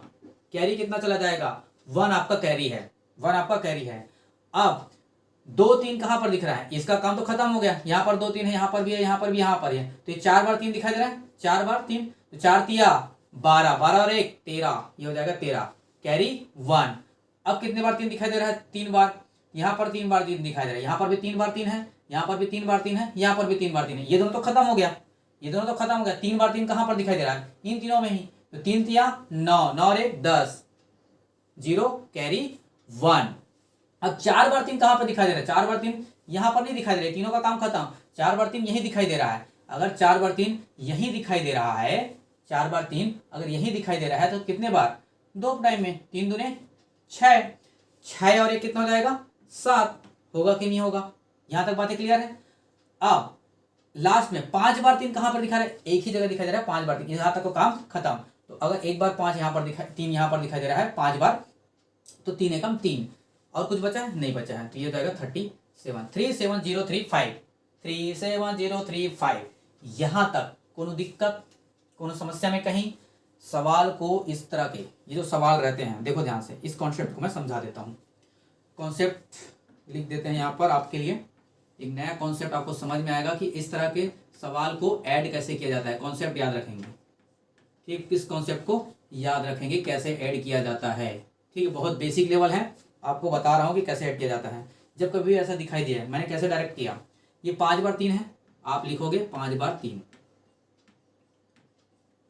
कैरी कितना चला जाएगा 1 आपका कैरी है, 1 आपका कैरी है। अब 2 3 कहां पर दिख रहा है, इसका काम तो खत्म हो गया, यहां पर 2 3 है, यहां पर भी है, यहां पर भी, यहां पर है, तो ये 4 बार 3 दिखाई दे रहा है, 4 बार 3, तो 4 तिया 12, 12 और 1 13, ये हो जाएगा 13, कैरी 1। अब कितने बार 3 दिखाई दे रहा है, 3 बार, यहाँ पर 3 बार 3 दिखाई दे रहा है, यहाँ पर भी 3 बार 3 है, यहाँ पर भी 3 बार 3 है, यहाँ पर भी 3 बार 3 है। ये दोनों तो खत्म हो गया, ये दोनों तो खत्म हो गया। 3 बार 3 कहाँ पर दिखाई दे रहा है? इन तीनों में ही। तो 3 तिया 9, 9 और 1 10, 0 कैरी 1। अब 4 बार 3 कहाँ पर दिखाई दे रहा है? 4 बार 3 यहाँ पर नहीं दिखाई दे रहा है, तीनों का काम खत्म। 4 बार 3 यही दिखाई दे रहा है। अगर 4 बार 3 यही दिखाई दे रहा है, 4 बार 3 अगर यही दिखाई दे रहा है, तो कितने बार? 2 टाइम में। 3 दूने 6, 6 और 1 कितना हो जाएगा? 7। होगा कि नहीं होगा? यहां तक बातें क्लियर है। अब लास्ट में 5 बार 3 कहां पर दिखा रहा है? एक ही जगह दिखाई दे रहा है, 5 बार 3, यहां तक तो काम खत्म। तो अगर एक बार 5 यहां पर दिखाई, 3 यहां पर दिखाई दे रहा है 5 बार, तो 3 एकम 3, और कुछ बचा है? नहीं बचा है। तो ये हो जाएगा 37, 37035, 37035। यहां तक कोनो दिक्कत, कोनो समस्या में कहीं? सवाल को इस तरह के, ये जो सवाल रहते हैं, देखो ध्यान से, इस कॉन्सेप्ट को मैं समझा देता हूं। कॉन्सेप्ट लिख देते हैं यहाँ पर आपके लिए, एक नया कॉन्सेप्ट आपको समझ में आएगा कि इस तरह के सवाल को ऐड कैसे किया जाता है। कॉन्सेप्ट याद रखेंगे, ठीक? किस कॉन्सेप्ट को याद रखेंगे, कैसे ऐड किया जाता है, ठीक है? बहुत बेसिक लेवल है, आपको बता रहा हूँ कि कैसे ऐड किया जाता है। जब कभी ऐसा दिखाई दिया है, मैंने कैसे डायरेक्ट किया, ये 5 बार 3 है, आप लिखोगे 5 बार 3,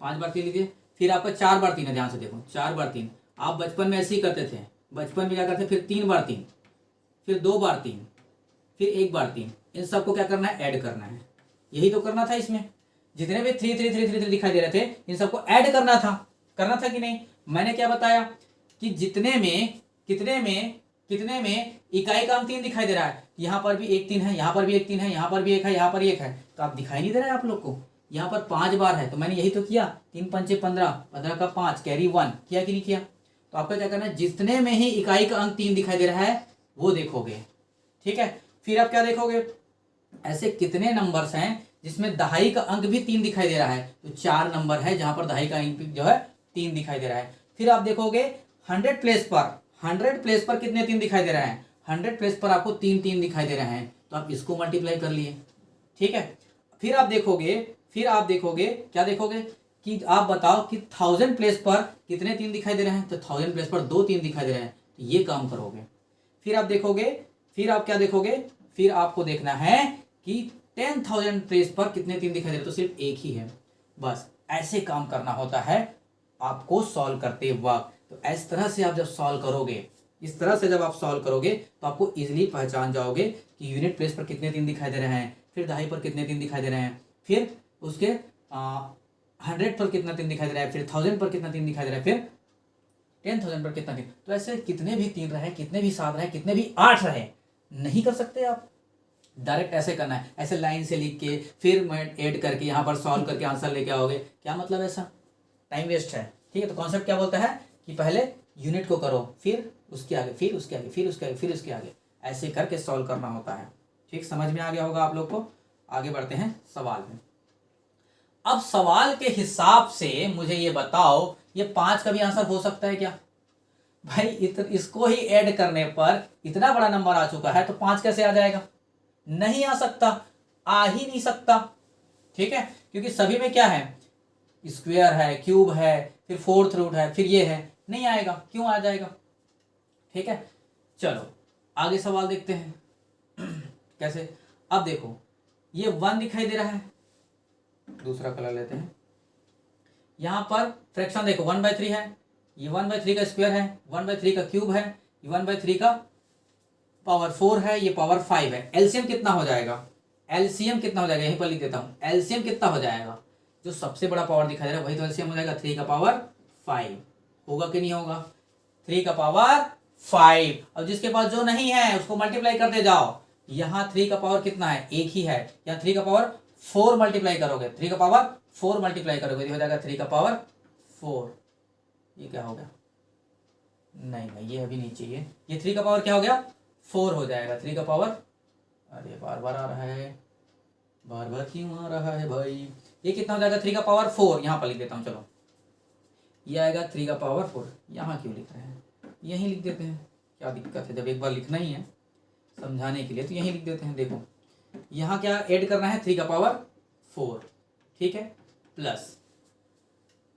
5 बार 3 लिखिए। फिर आपका 4 बार 3 है, ध्यान से देखो, 4 बार 3 आप बचपन में ऐसे ही करते थे। बचपन में क्या करते? फिर 3 बार 3, फिर 2 बार 3, फिर 1 बार 3। इन सबको क्या करना है? ऐड करना है। यही तो करना था इसमें। जितने भी 3 3 3 3 3 दिखाई दे रहे थे, इन सबको ऐड करना था कि नहीं? मैंने क्या बताया कि जितने में कितने में इकाई का अंक 3 दिखाई दे रहा है, यहाँ पर भी 1 3 है, यहाँ पर भी 1 3 है, यहाँ पर भी 1 है, यहाँ पर 1 है, तो आप दिखाई नहीं दे रहा है आप लोग को? यहाँ पर 5 बार है, तो मैंने यही तो किया, 3 पंचे 15, 15 का 5 कैरी 1, किया कि नहीं किया? तो आपका क्या करना है? जितने में ही इकाई का अंक 3 दिखाई दे रहा है वो देखोगे, ठीक है? फिर आप क्या देखोगे? ऐसे कितने नंबर्स हैं जिसमें दहाई का अंक भी 3 दिखाई दे रहा है? तो 4 नंबर है जहां पर दहाई का अंक जो है 3 दिखाई दे रहा है। फिर आप देखोगे 100 प्लेस पर कितने 3 दिखाई दे रहे हैं? 100 प्लेस पर आपको 3 3 दिखाई दे रहे हैं, तो आप इसको मल्टीप्लाई कर लिए, ठीक है? फिर आप देखोगे क्या देखोगे कि आप बताओ कि 1000 प्लेस पर कितने 3 दिखाई दे रहे हैं? तो 1000 प्लेस पर 2 3 दिखाई दे रहे हैं, तो ये काम करोगे। फिर आप क्या देखोगे? फिर आपको देखना है कि 10,000 प्लेस पर कितने 3 दिखाई दे रहे हैं? तो सिर्फ एक ही है, बस। ऐसे काम करना होता है आपको सॉल्व करते वक्त। तो इस तरह से आप जब सॉल्व करोगे, तो आपको इजीली पहचान जाओगे कि यूनिट प्लेस पर कितने 3 दिखाई दे रहे हैं, फिर दहाई पर कितने 3 दिखाई दे रहे हैं, फिर उसके 100 पर कितना 3 दिखाई दे रहा है, फिर 1000 पर कितना 3 दिखाई दे रहा है, फिर 10,000 पर कितना 3। तो ऐसे कितने भी 3 रहे, कितने भी 7 रहे, कितने भी 8 रहे, नहीं कर सकते आप। डायरेक्ट ऐसे करना है, ऐसे लाइन से लिख के फिर ऐड करके यहाँ पर सॉल्व करके आंसर लेके आओगे, क्या मतलब? ऐसा टाइम वेस्ट है, ठीक है? तो कॉन्सेप्ट क्या बोलता है कि पहले यूनिट को करो, फिर उसके आगे, फिर उसके आगे, फिर उसके आगे, फिर उसके आगे, ऐसे करके सॉल्व करना होता है, ठीक? समझ में आ गया होगा आप लोग को। आगे बढ़ते हैं सवाल में। अब सवाल के हिसाब से मुझे ये बताओ, ये 5 का भी आंसर हो सकता है क्या? भाई इसको ही ऐड करने पर इतना बड़ा नंबर आ चुका है, तो 5 कैसे आ जाएगा? नहीं आ सकता, आ ही नहीं सकता, ठीक है? क्योंकि सभी में क्या है? स्क्वायर है, क्यूब है, फिर 4th रूट है, फिर ये है, नहीं आएगा। क्यों आ जाएगा? ठीक है, चलो आगे सवाल देखते हैं कैसे। अब देखो, ये 1 दिखाई दे रहा है, दूसरा कलर लेते हैं। यहां पर फ्रैक्शन देखो, 1/3 है, ये 1/3 का स्क्वायर है, 1/3 का क्यूब है, ये 1/3 का पावर 4 है, ये पावर 5 है। एलसीएम कितना हो जाएगा? एलसीएम कितना हो जाएगा? यहीं पर लिख देता हूं, एलसीएम कितना हो जाएगा? जो सबसे बड़ा पावर दिखाई दे रहा है वही तो एलसीएम हो जाएगा, 3 का पावर 5। होगा कि नहीं होगा? 3 का पावर 5। अब जिसके पास जो नहीं है उसको मल्टीप्लाई करते जाओ। यहाँ 3 का पावर कितना है? एक ही है। यहाँ 3 का पावर 4 मल्टीप्लाई करोगे, 3 का पावर 4 मल्टीप्लाई करोगे, हो जाएगा 3 का पावर 4। ये क्या हो गया? नहीं, ये अभी नहीं चाहिए। ये 3 का पावर क्या हो गया? 4 हो जाएगा। 3 का पावर, अरे बार बार आ रहा है, बार बार क्यों आ रहा है भाई? ये कितना हो जाएगा? 3 का पावर 4। यहाँ पर लिख देता हूँ, चलो ये आएगा 3 का पावर 4। यहाँ क्यों लिख रहे हैं? यहीं लिख देते हैं, क्या दिक्कत है? जब एक बार लिखना ही है समझाने के लिए तो यहीं लिख देते हैं। देखो यहाँ क्या ऐड करना है? 3 का पावर 4, ठीक है, प्लस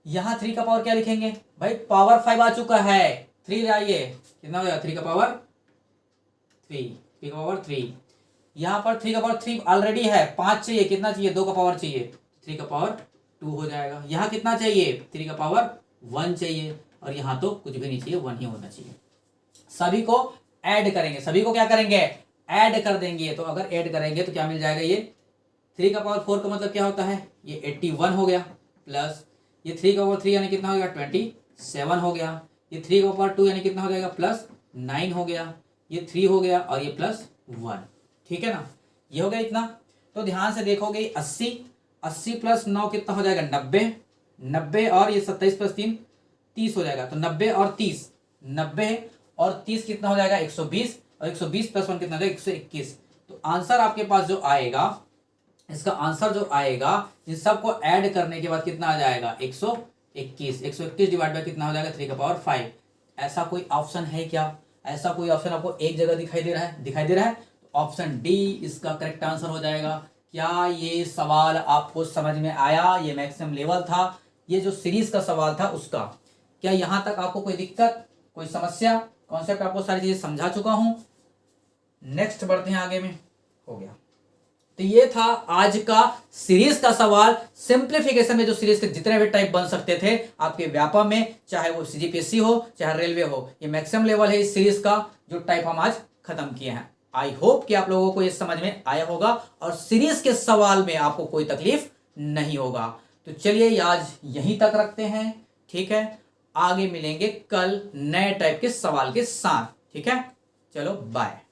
यहाँ 3 का पावर क्या लिखेंगे भाई? पावर 5 आ चुका है, 3 लाइए, कितना हो जाएगा? 3 का पावर 3 का पावर 3। यहाँ पर 3 का पावर 3 ऑलरेडी है, 5 चाहिए, कितना चाहिए, 2 का पावर चाहिए, 3 का पावर 2 हो जाएगा। यहाँ कितना चाहिए, 3 का पावर 1 चाहिए, और यहाँ तो कुछ भी नहीं चाहिए, 1 ही होना चाहिए। सभी को ऐड करेंगे, सभी को क्या करेंगे, ऐड कर देंगे। तो अगर ऐड करेंगे तो क्या मिल जाएगा, ये 3 का पावर 4 का मतलब क्या होता है, ये 81 हो गया, प्लस ये 3 का पावर 3 यानी कितना हो गया, 27 हो गया, ये 3 का पावर 2 यानी कितना हो जाएगा, प्लस 9 हो गया, ये 3 हो गया, और ये प्लस 1। ठीक है ना, ये हो गया इतना। तो ध्यान से देखोगे 80 प्लस 9 कितना हो जाएगा, 90, और ये 27 प्लस 3 30 हो जाएगा। तो 90 और 30 कितना हो जाएगा, 120, और 120 प्लस 1 कितना हो जाएगा, 121। तो आंसर आपके पास जो आएगा, इसका आंसर जो आएगा, इन सबको ऐड करने के बाद कितना आ जाएगा, 121। 121 डिवाइड बाय कितना हो जाएगा, 3 का पावर 5। ऐसा कोई ऑप्शन है क्या, ऐसा कोई ऑप्शन आपको एक जगह दिखाई दे रहा है? ऑप्शन डी इसका करेक्ट आंसर हो जाएगा। क्या ये सवाल आपको समझ में आया? ये मैक्सिमम लेवल था, ये जो सीरीज का सवाल था उसका। क्या यहां तक आपको कोई दिक्कत, कोई समस्या? कॉन्सेप्ट आपको सारी चीजें समझा चुका हूं। नेक्स्ट बढ़ते हैं आगे में। हो गया, तो ये था आज का सीरीज का सवाल। सिंप्लीफिकेशन में जो सीरीज के जितने भी टाइप बन सकते थे आपके व्यापम में, चाहे वो सीजीपीएससी हो चाहे रेलवे हो, ये मैक्सिमम लेवल है इस सीरीज का, जो टाइप हम आज खत्म किए हैं। आई होप कि आप लोगों को ये समझ में आया होगा और सीरीज के सवाल में आपको कोई तकलीफ नहीं होगा। तो चलिए आज यहीं तक रखते हैं, ठीक है। आगे मिलेंगे कल नए टाइप के सवाल के साथ, ठीक है। चलो बाय।